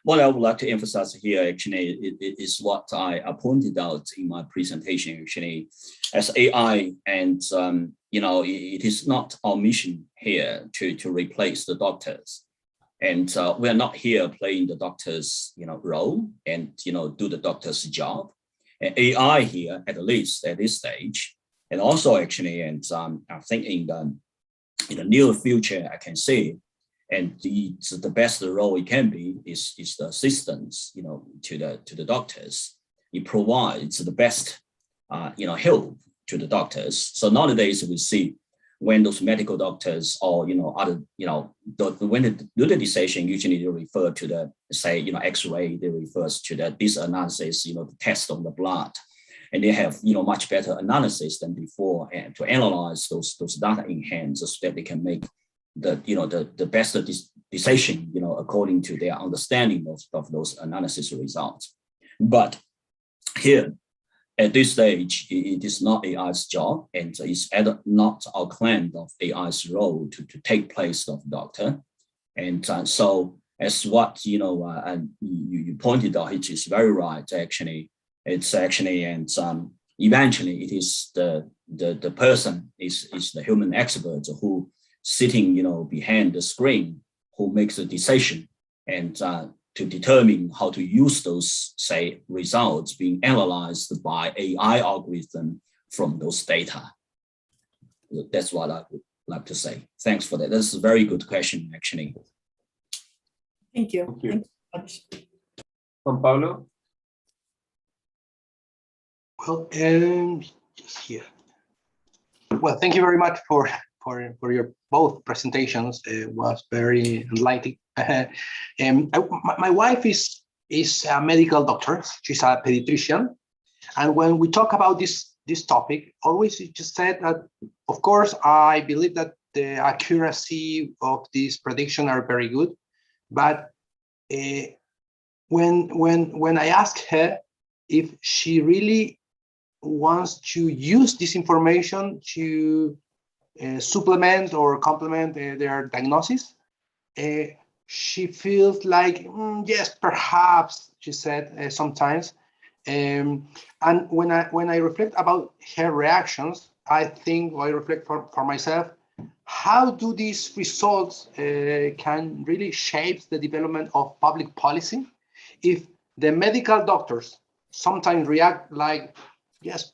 what I would like to emphasize here actually is what I pointed out in my presentation actually as AI, and it is not our mission here to replace the doctors, and we are not here playing the doctor's role and do the doctor's job. And AI here, at least at this stage, and also actually, and I think in the near future, I can say, and the best role it can be is the assistance, to the doctors. It provides the best, help to the doctors. So nowadays we see when those medical doctors or other, when they do the decision, usually they refer to the X-ray. They refers to this analysis, the test of the blood, and they have much better analysis than before, and to analyze those data in hand so that they can make the best decision, according to their understanding of those analysis results. But here, at this stage, it is not AI's job, and it's not our claim of AI's role to take place of doctor. And so, as what you pointed out, it is very right. Actually, it's actually, and eventually, it is the person is the human expert who sitting behind the screen who makes a decision and to determine how to use those, say, results being analyzed by AI algorithm from those data. That's what I would like to say. Thanks for that. That's a very good question, actually. Thank you. Thank you. Thank you so much. Juan Pablo? Well, just here. Well, thank you very much for your both presentations. It was very enlightening. My wife is a medical doctor. She's a pediatrician, and when we talk about this topic, always she just said that, of course, I believe that the accuracy of these predictions are very good, but when I ask her if she really wants to use this information to supplement or complement their diagnosis, she feels like, yes, perhaps, she said sometimes. And when I reflect about her reactions, I think, or I reflect for myself, how do these results can really shape the development of public policy if the medical doctors sometimes react like, yes,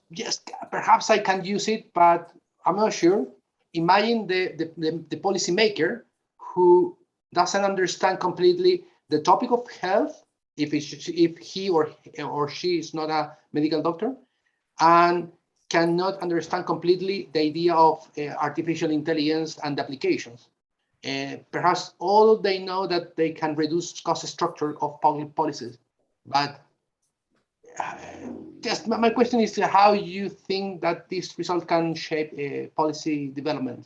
perhaps I can use it, but I'm not sure. Imagine the policymaker who doesn't understand completely the topic of health, if he or she is not a medical doctor, and cannot understand completely the idea of artificial intelligence and applications. Perhaps all they know that they can reduce cost structure of public policies, but just my question is how you think that this result can shape policy development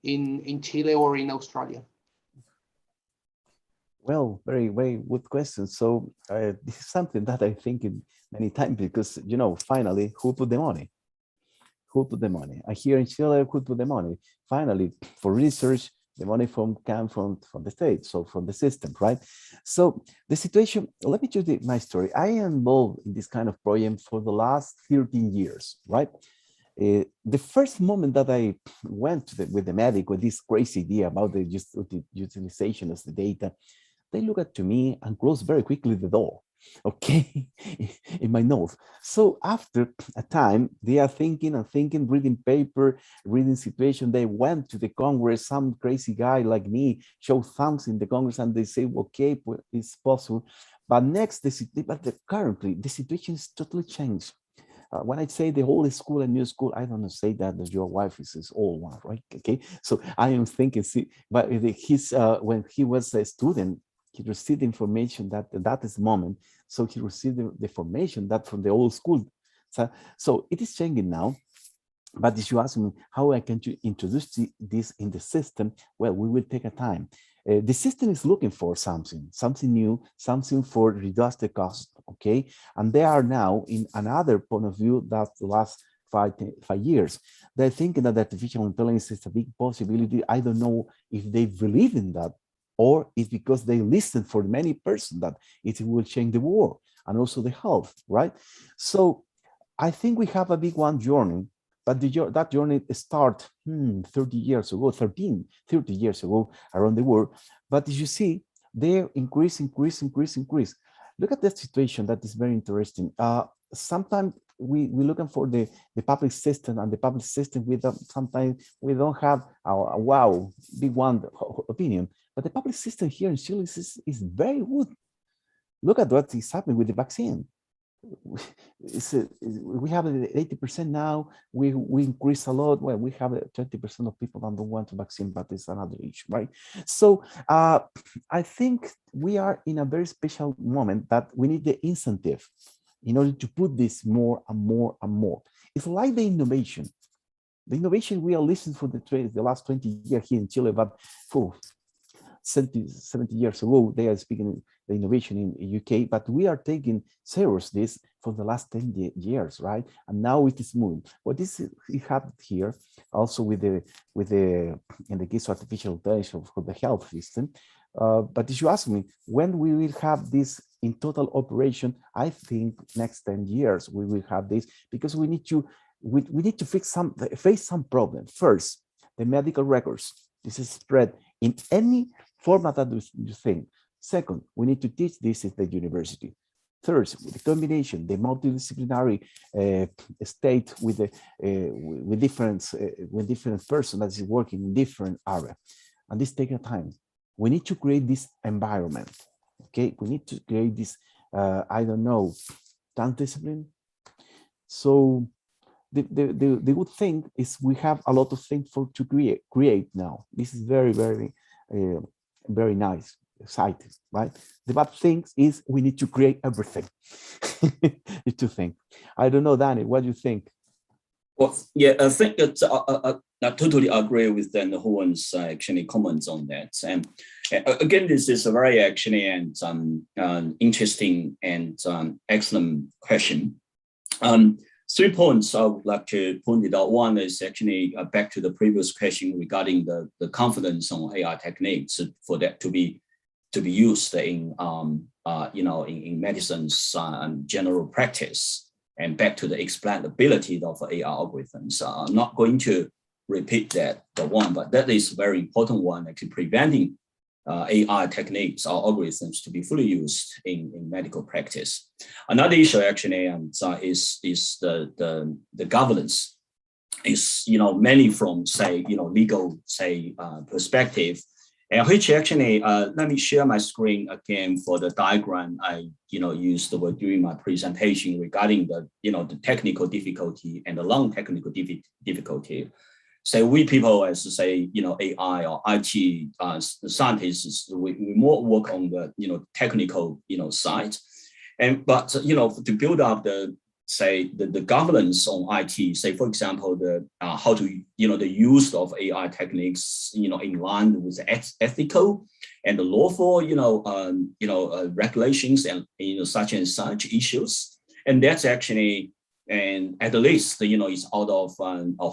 in Chile or in Australia? Well, very, very good question. So this is something that I think in many times, because, finally, who put the money? Who put the money? Here in Chile, who put the money? Finally, for research, the money came from the state, so from the system, right? So the situation, let me tell you my story. I am involved in this kind of project for the last 13 years, right? The first moment that I went with the medic with this crazy idea about the utilization of the data, they look at to me and close very quickly the door, okay, in my nose. So after a time, they are thinking, reading paper, reading situation. They went to the Congress, some crazy guy like me showed thumbs in the Congress and they say, okay, it's possible. But currently the situation is totally changed. When I say the whole school and new school, I don't say that your wife is all one, right? Okay, so I am thinking, but when he was a student, he received information that is the moment. So he received the information that from the old school. So it is changing now. But if you ask me how I can introduce this in the system, well, we will take a time. The system is looking for something new, something for reduce the cost, okay? And they are now in another point of view that the last 5 years. They're thinking that artificial intelligence is a big possibility. I don't know if they believe in that, or it's because they listen for many persons that it will change the world and also the health, right? So I think we have a big one journey, but that journey started 30 years ago, 30 years ago around the world. But as you see, they increase. Look at that situation that is very interesting. Sometimes we're looking for the public system, and the public system, sometimes we don't have a wow, big one opinion. But the public system here in Chile is very good. Look at what is happening with the vaccine. We have 80% now. We increase a lot. Well, we have 20% of people that don't want the vaccine, but it's another issue, right? So I think we are in a very special moment that we need the incentive in order to put this more and more and more. It's like the innovation. The innovation we are listening for the last 20 years here in Chile, but 70 years ago, they are speaking the innovation in UK, but we are taking serious this for the last 10 years, right? And now it is moving. What is it happened here also with the in the case of artificial intelligence for the health system. But if you ask me when we will have this in total operation, I think next 10 years we will have this, because we need to face some problem. First, the medical records. This is spread in any format that you think. Second, we need to teach this at the university. Third, the combination, the multidisciplinary state with different person that is working in different areas, and this takes time. We need to create this environment. Okay, we need to create this. I don't know, time discipline. So the good thing is we have a lot of things to create now. This is very nice, exciting, right? The bad thing is we need to create everything. Need to think. I don't know, Danny, what do you think? Well, yeah, I think that I totally agree with then Juan's actually comments on that. And again, this is a very actually and interesting and excellent question. 3 points I would like to point it out. One is actually back to the previous question regarding the confidence on AI techniques for that to be used in in medicine's general practice, and back to the explainability of AI algorithms. I'm not going to repeat that the one, but that is a very important one, actually preventing AI techniques or algorithms to be fully used in medical practice. Another issue actually is the governance. Is mainly from legal perspective, and which actually let me share my screen again for the diagram I used during my presentation regarding the technical difficulty and the non-technical difficulty. So we people, as AI or IT scientists, we more work on the technical side, but to build up the governance on IT, say for example how to the use of AI techniques in line with ethical and the lawful regulations and such and such issues, and that's actually. And at least, it's out of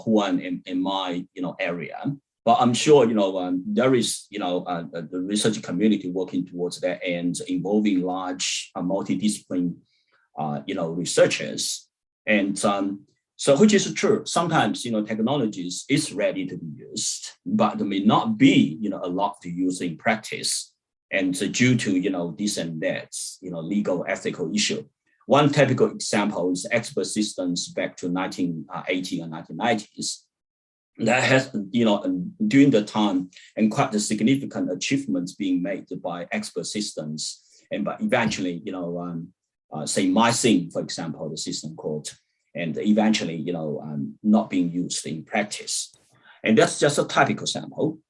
Juan in my, area. But I'm sure, there is, the research community working towards that and involving large multidisciplinary, researchers. And so which is true. Sometimes, technologies is ready to be used, but may not be, allowed to use in practice. And so due to, this and that, legal, ethical issue. One typical example is expert systems back to 1980 and 1990s. That has, during the time, and quite the significant achievements being made by expert systems, and but eventually, say MySyn, for example, the system called, and eventually, not being used in practice. And that's just a typical example.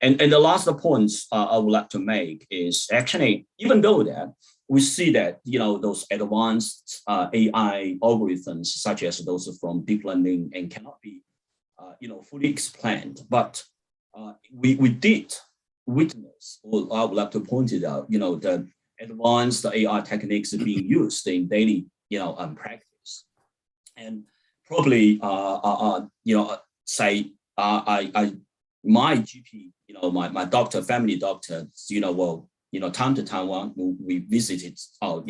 And the last point I would like to make is actually, even though that we see that those advanced AI algorithms, such as those from deep learning, and cannot be fully explained, but we did witness, or I would like to point it out, the advanced AI techniques are being used in daily practice, and probably say my GP, my doctor, family doctor, time to time when we visited our,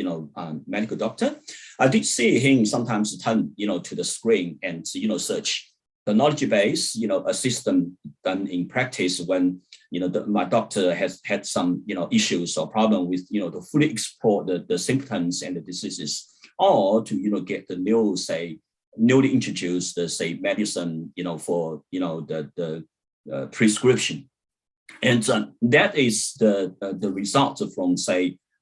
medical doctor, I did see him sometimes turn, to the screen and, search the knowledge base, a system done in practice when, my doctor has had some, issues or problem with, to fully explore the symptoms and the diseases, or to, get the newly introduced, medicine, for, the prescription. And that is the result from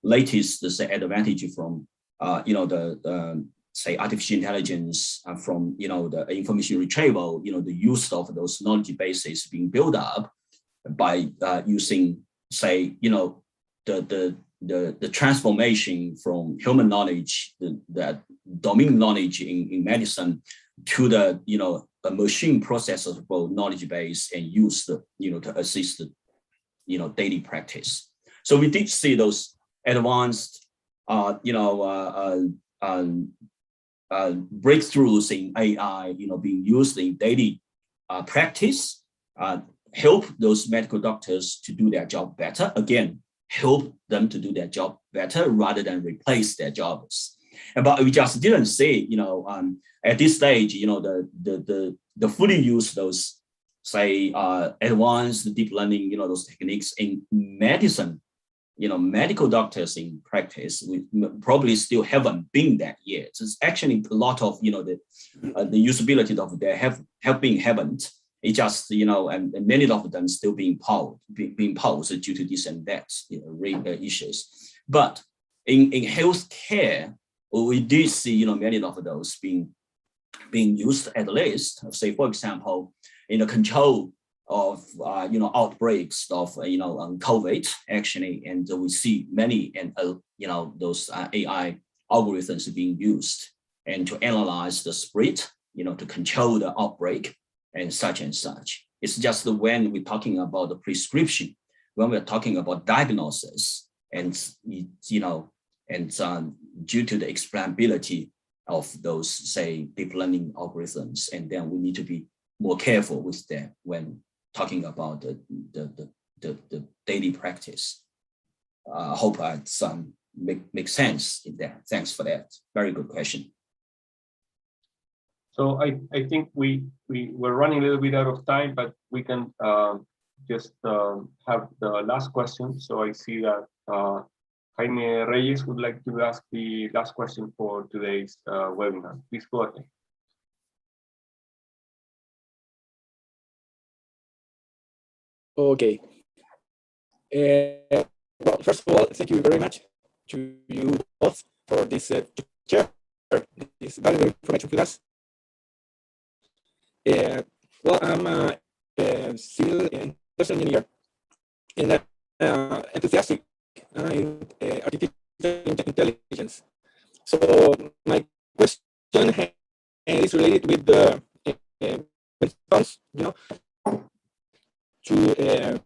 latest advantage from artificial intelligence, from the information retrieval, the use of those knowledge bases being built up by using the transformation from human knowledge, that domain knowledge in medicine, to the a machine processable knowledge base and use to assist daily practice. So we did see those advanced, breakthroughs in AI, being used in daily practice, help those medical doctors to do their job better. Again, help them to do their job better rather than replace their jobs. But we just didn't say, at this stage, the fully use those, say, advanced deep learning, those techniques in medicine, medical doctors in practice, we probably still haven't been that yet. It's actually a lot of, the usability of they have been haven't. It just, and many of them still being paused due to this and that, issues. But in healthcare, we did see, many of those being used, at least, say, for example, in the control of, outbreaks of, COVID, actually, and we see many, and, those AI algorithms being used and to analyze the spread, to control the outbreak and such and such. It's just when we're talking about the prescription, when we're talking about diagnosis, and, due to the explainability of those, say, deep learning algorithms, and then we need to be more careful with that when talking about the daily practice. I hope it's makes sense in there. Thanks for that. Very good question. So I think we're running a little bit out of time, but we can just have the last question. So I see that Jaime Reyes would like to ask the last question for today's webinar. Please go ahead. Okay. Well, first of all, thank you very much to you both for this share, this valuable information with us. Well, I'm a civil industrial engineer and enthusiastic in artificial intelligence. So my question is related with the response, to the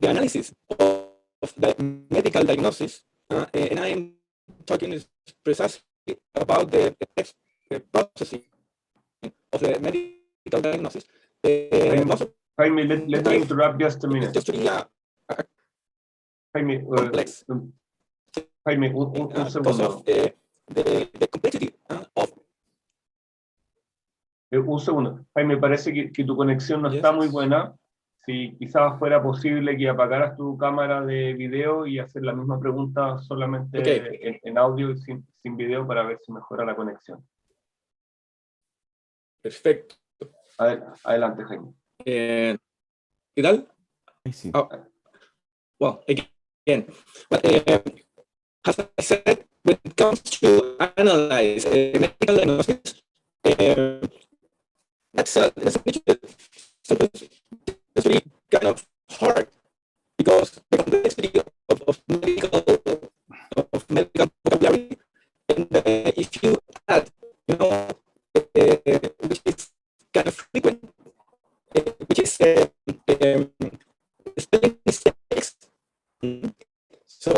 analysis of the medical diagnosis, and I am talking precisely about the processing of the medical diagnosis. Jaime, let me interrupt just a minute. Just to be Jaime, complex. Jaime, un segundo. The complexity of. Un segundo. Jaime, parece que tu conexión no está muy buena. Si quizás fuera posible que apagaras tu cámara de video y hacer la misma pregunta solamente en audio y sin video para ver si mejora la conexión. Perfecto. Adelante, Jaime. ¿Qué tal? Sí. Well, again, as I said, when it comes to analyze medical diagnosis, that's really kind of hard because the complexity of medical vocabulary, and if you add, which is kind of frequent, which is spelling mistakes. So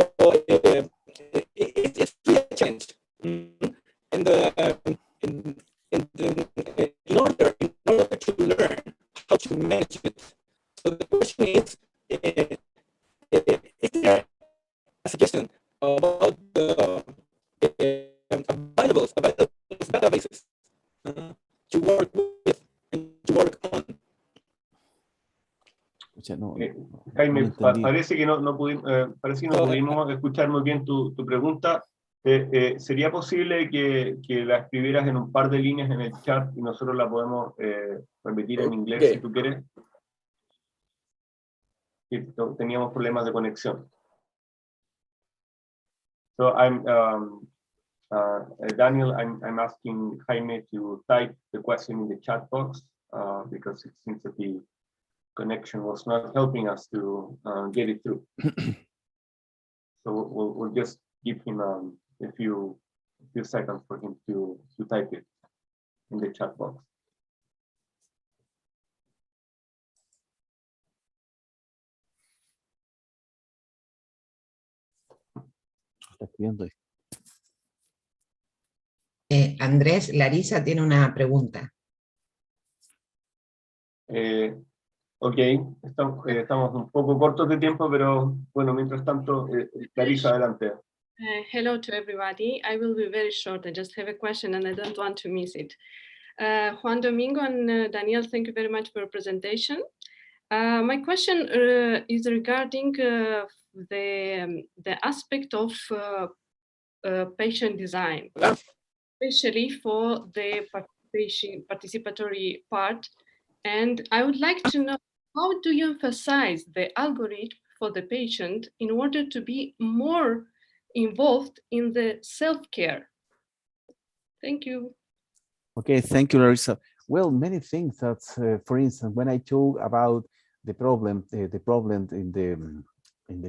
it's really a challenge. And in order to learn how to manage it, so the question is there a suggestion about the available databases to work with and to work on? Jaime, parece que no pudimos escuchar muy bien tu pregunta. ¿Sería posible que la escribieras en un par de líneas en el chat y nosotros la podemos repetir en inglés si tú quieres? Teníamos problemas de conexión. So Daniel, I'm asking Jaime to type the question in the chat box because it seems that the connection was not helping us to get it through. So we'll just give him a few seconds for him to type it in the chat box. Está escribiendo ahí. Andrés, Larisa tiene una pregunta. Ok, estamos un poco cortos de tiempo, pero bueno, mientras tanto, Clarisa, adelante. Hello to everybody. I will be very short. I just have a question and I don't want to miss it. Juan Domingo and Daniel, thank you very much for your presentation. My question is regarding the aspect of patient design, especially for the participatory part. And I would like to know, how do you emphasize the algorithm for the patient in order to be more involved in the self-care? Thank you. Okay, thank you, Larissa. Well, many things that, for instance, when I talk about the problem in the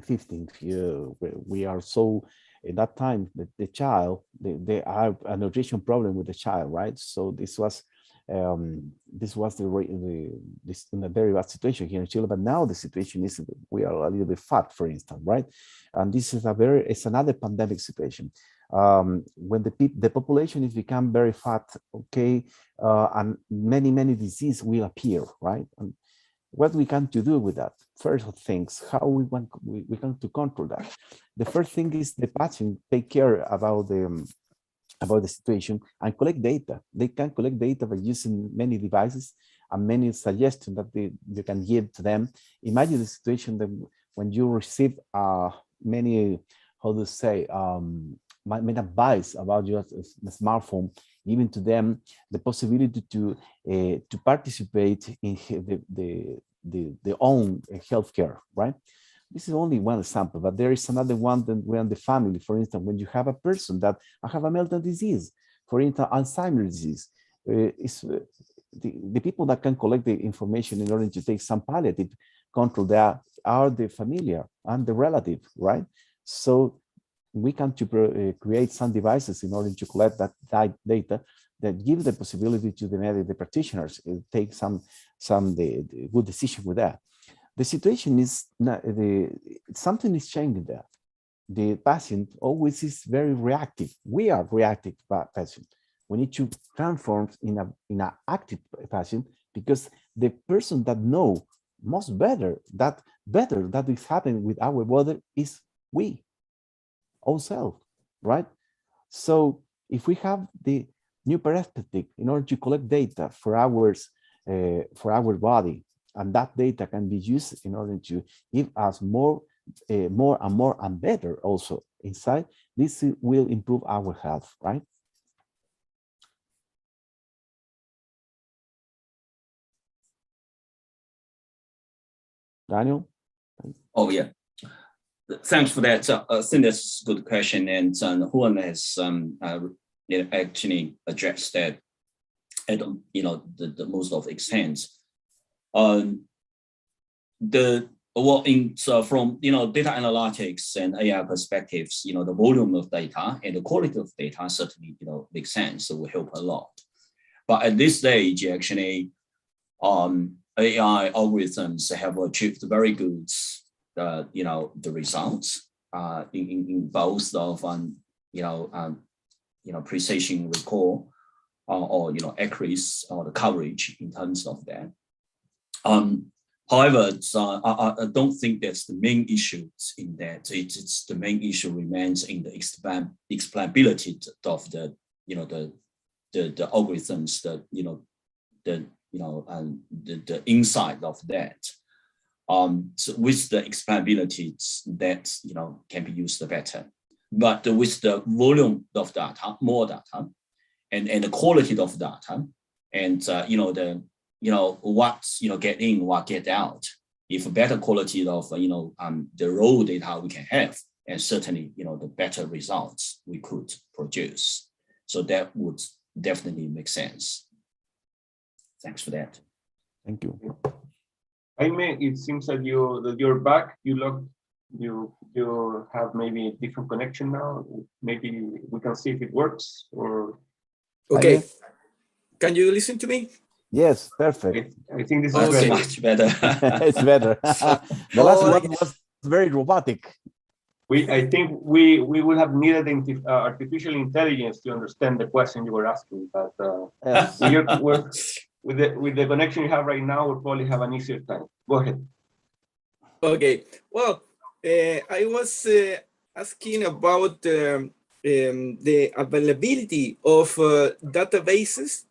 15th year, we are so at that time the child, they have a nutrition problem with the child, right? So this was this in a very bad situation here in Chile, but now the situation is we are a little bit fat, for instance, right? And this is it's another pandemic situation. When the population is become very fat, okay, and many diseases will appear, right? And what we can to do with that? First things, how we can to control that. The first thing is the patient take care about the situation and collect data. They can collect data by using many devices and many suggestions that you can give to them. Imagine the situation that when you receive many, how to say, many advice about your smartphone, giving to them the possibility to participate in the own healthcare, right? This is only one example, but there is another one that when the family, for instance, when you have a person that have a mental disease, for instance, Alzheimer's disease, the people that can collect the information in order to take some palliative control there are the familiar and the relative, right? So we can create some devices in order to collect that data that give the possibility to the practitioners to take some good decision with that. The situation is not, something is changing there. The patient always is very reactive. We are reactive patient. We need to transform in an active patient because the person that know most better that is happening with our body is we ourselves, right? So if we have the new perspective in order to collect data for our body, and that data can be used in order to give us more and better also inside, this will improve our health, right? Daniel? Oh, yeah. Thanks for that. I think that's a good question. And Juan has actually addressed that at the most of extent. From data analytics and AI perspectives, the volume of data and the quality of data certainly makes sense. So will help a lot. But at this stage, actually, AI algorithms have achieved very good, the results in both of precision recall or accuracy or the coverage in terms of that. However, I don't think that's the main issue in that. It's the main issue remains in the explainability of the algorithms, the insight of that. So with the explainability that can be used better, but with the volume of data, more data, and the quality of data, and what get in, what get out. If better quality of the raw data we can have, and certainly the better results we could produce. So that would definitely make sense. Thanks for that. Thank you. Jaime, it seems that you're back. You have maybe a different connection now. Maybe we can see if it works or. Okay. Can you listen to me? Yes, perfect. I think this is much better. It's better. The last one was very robotic. I think we would have needed artificial intelligence to understand the question you were asking, but we're with the connection you have right now, we'll probably have an easier time. Go ahead. Okay. Well, I was asking about the availability of databases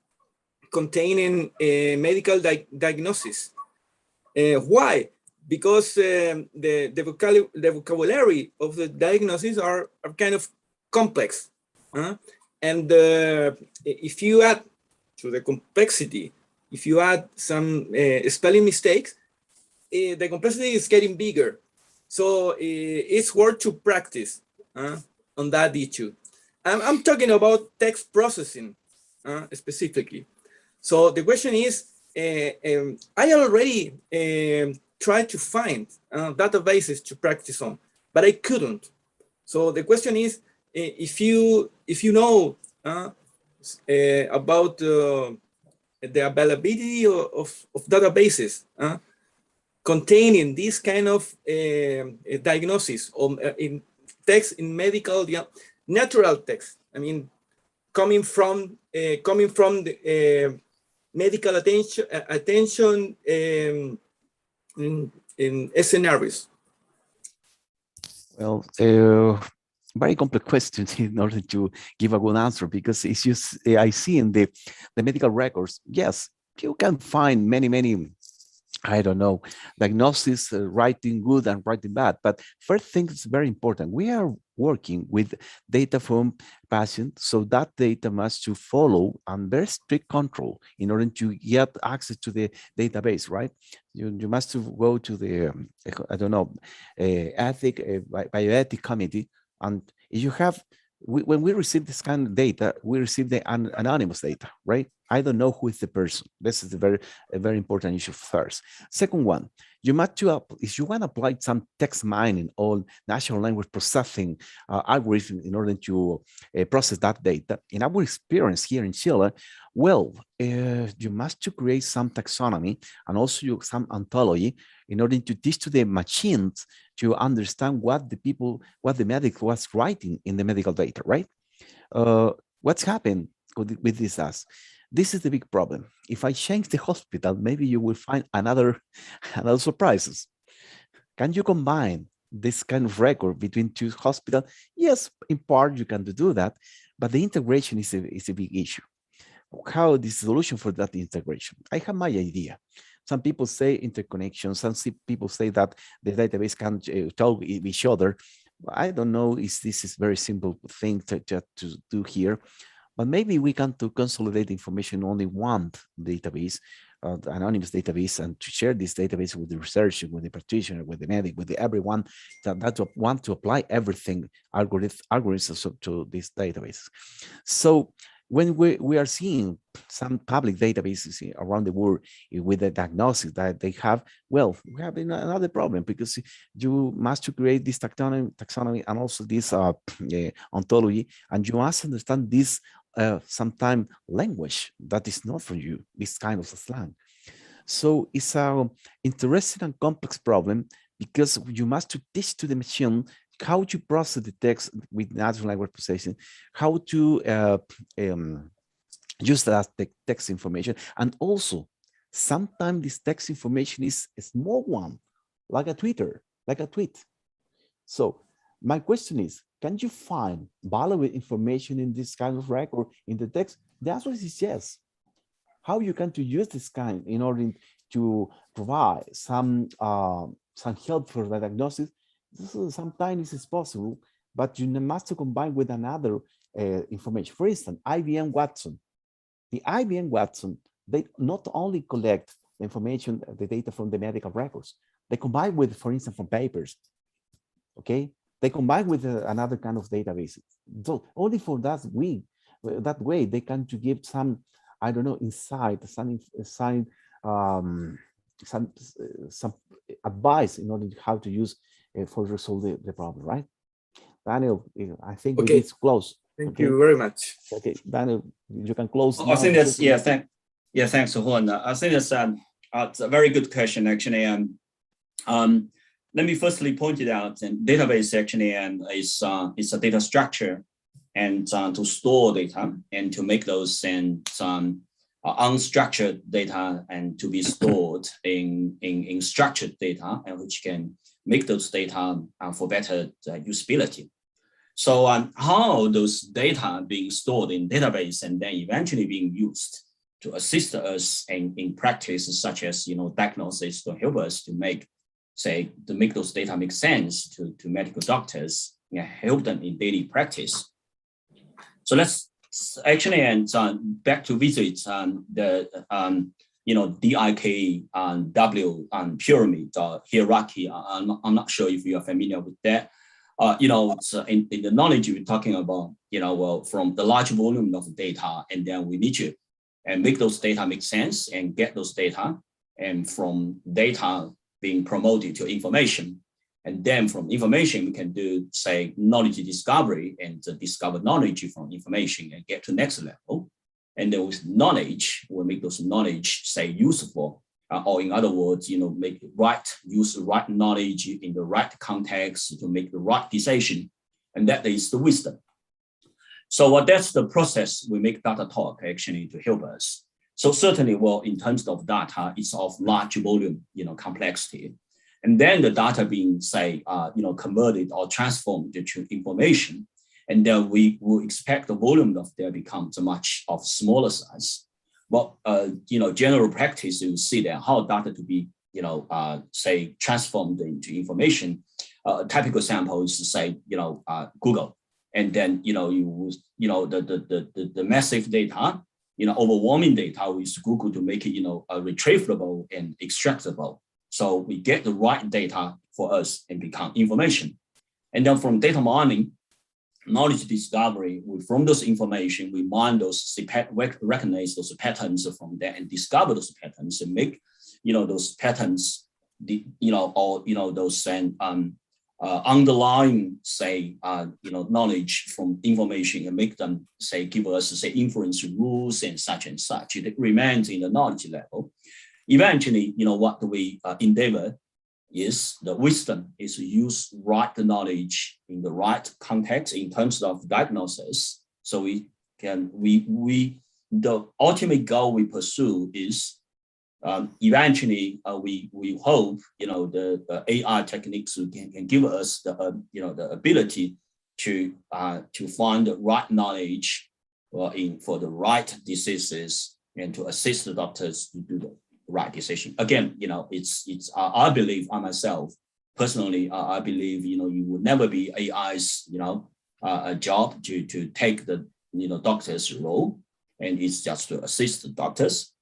containing medical diagnosis. Why? Because the vocabulary of the diagnosis are kind of complex. And if you add to the complexity, if you add some spelling mistakes, the complexity is getting bigger. So it's worth to practice on that issue. I'm talking about text processing specifically. So the question is, I already tried to find databases to practice on, but I couldn't. So the question is, if you know about the availability of databases containing this kind of diagnosis or in text in medical, natural text. I mean, coming from the medical attention in scenarios. Well, very complex question in order to give a good answer, because it's just, I see in the medical records, yes, you can find many, I don't know, diagnosis, writing good and writing bad. But first thing is very important. We are working with data from patients, so that data must to follow and very strict control in order to get access to the database, right? You must go to the, I don't know, bioethic committee, and if you have, when we receive this kind of data, we receive the anonymous data, right? I don't know who is the person. This is a very important issue first. Second one, you must if you want to apply some text mining or natural language processing algorithm in order to process that data, in our experience here in Chile, well, you must to create some taxonomy and also some ontology in order to teach to the machines to understand what the medic was writing in the medical data, right? What's happened with this as? This is the big problem. If I change the hospital, maybe you will find another surprises. Can you combine this kind of record between two hospitals? Yes, in part you can do that, but the integration is a big issue. How the solution for that integration? I have my idea. Some people say interconnection. Some people say that the database can talk with each other. I don't know if this is very simple thing to do here, but maybe we can to consolidate information in only one database, the anonymous database, and to share this database with the researcher, with the practitioner, with the medic, with everyone that want to apply everything algorithms to these databases. So when we are seeing some public databases around the world with the diagnosis that they have, well, we have another problem, because you must create this taxonomy and also this ontology, and you must understand this sometimes language that is not for you, this kind of slang. So it's an interesting and complex problem, because you must teach to the machine how to process the text with natural language processing, how to use that text information. And also, sometimes this text information is a small one, like a tweet. So my question is, can you find valuable information in this kind of record in the text? The answer is yes. How you can to use this kind in order to provide some help for the diagnosis? Sometimes it's possible, but you must combine with another information. For instance, IBM Watson. The IBM Watson, they not only collect the information, the data from the medical records, they combine with, for instance, from papers. Okay, they combine with another kind of databases. So only for that way they can to give some, I don't know, insight, some advice in order to how to use for resolve the problem, right? Daniel, I think we need to close. Thank you very much. Okay, Daniel, you can close. I think that's, thanks, Juan. I think that's a very good question, actually. let me firstly point it out, and database actually is a data structure, and to store data and to make those unstructured data and to be stored in structured data, and which can make those data for better usability. So how those data being stored in database and then eventually being used to assist us in practice, such as diagnosis, to help us to make those data make sense to medical doctors, help them in daily practice. So let's actually back to visit the DIKW pyramid hierarchy. I'm not sure if you are familiar with that. In the knowledge we're talking about, well, from the large volume of data, and then we need to make those data make sense and get those data, and from data being promoted to information. And then from information, we can do, say, knowledge discovery and discover knowledge from information and get to next level. And then with knowledge, we'll make those knowledge, say, useful, or in other words, make use the right knowledge in the right context to make the right decision. And that is the wisdom. So that's the process we make data talk actually to help us. So certainly, well, in terms of data, it's of large volume, complexity. And then the data being, say, converted or transformed to information. And then we will expect the volume of there becomes much of smaller size. But, general practice, you see that how data to be, say, transformed into information. A typical sample is to say, Google. And then, the massive data, overwhelming data with Google to make it, retrievable and extractable. So we get the right data for us and become information. And then from data mining, knowledge discovery, from those information, we mine those, recognize those patterns from there and discover those patterns and make, those patterns, those underlying, say, knowledge from information and make them, say, give us, say, inference rules and such. It remains in the knowledge level. Eventually, what we endeavor is the wisdom is to use right knowledge in the right context in terms of diagnosis. So we can, the ultimate goal we pursue is eventually we hope, the AI techniques can give us the, the ability to find the right knowledge for the right diseases and to assist the doctors to do the right decision. Again, it's I believe, I myself personally, I believe, you would never be AI's, a job to take the, doctor's role, and it's just to assist the doctors.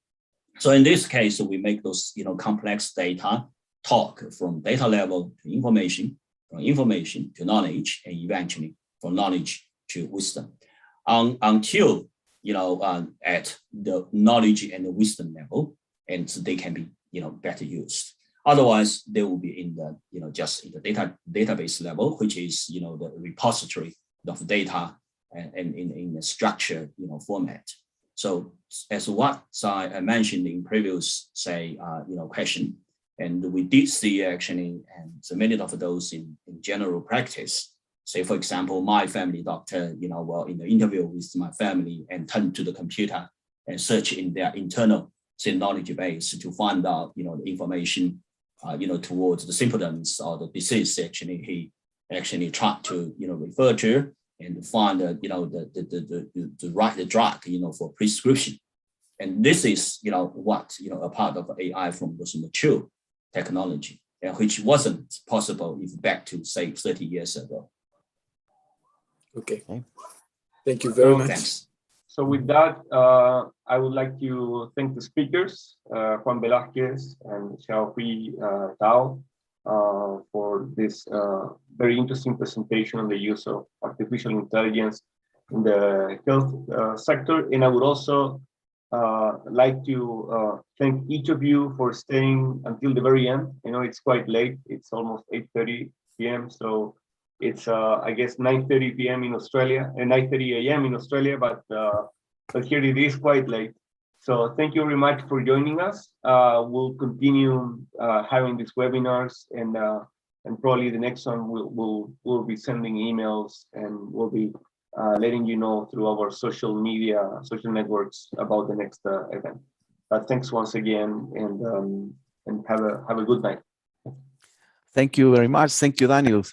So in this case, we make those, complex data talk from data level to information, from information to knowledge, and eventually from knowledge to wisdom, until, at the knowledge and the wisdom level, and so they can be, better used. Otherwise, they will be in the, just in the database level, which is, the repository of data and in a structured, format. So as what I mentioned in previous, say, question, and we did see actually, and so many of those in general practice. Say, for example, my family doctor, well, in the interview with my family and turn to the computer and search in their internal, say, knowledge base to find out, the information, towards the symptoms or the disease actually he actually tried to, refer to and find, the right drug, for prescription. And this is, what, a part of AI from those mature technology, which wasn't possible if back to, say, 30 years ago. Okay. Thank you very much. Thanks. So with that, I would like to thank the speakers, Juan Velasquez and Xiaohui Tao, for this very interesting presentation on the use of artificial intelligence in the health sector. And I would also like to thank each of you for staying until the very end. It's quite late. It's almost 8:30 p.m. So it's, I guess, 9:30 p.m. in Australia and 9:30 a.m. in Australia, but here it is quite late. So thank you very much for joining us. We'll continue having these webinars and and probably the next one we'll be sending emails, and we'll be letting you know through our social networks about the next event. But thanks once again, and have a good night. Thank you very much. Thank you, Daniel.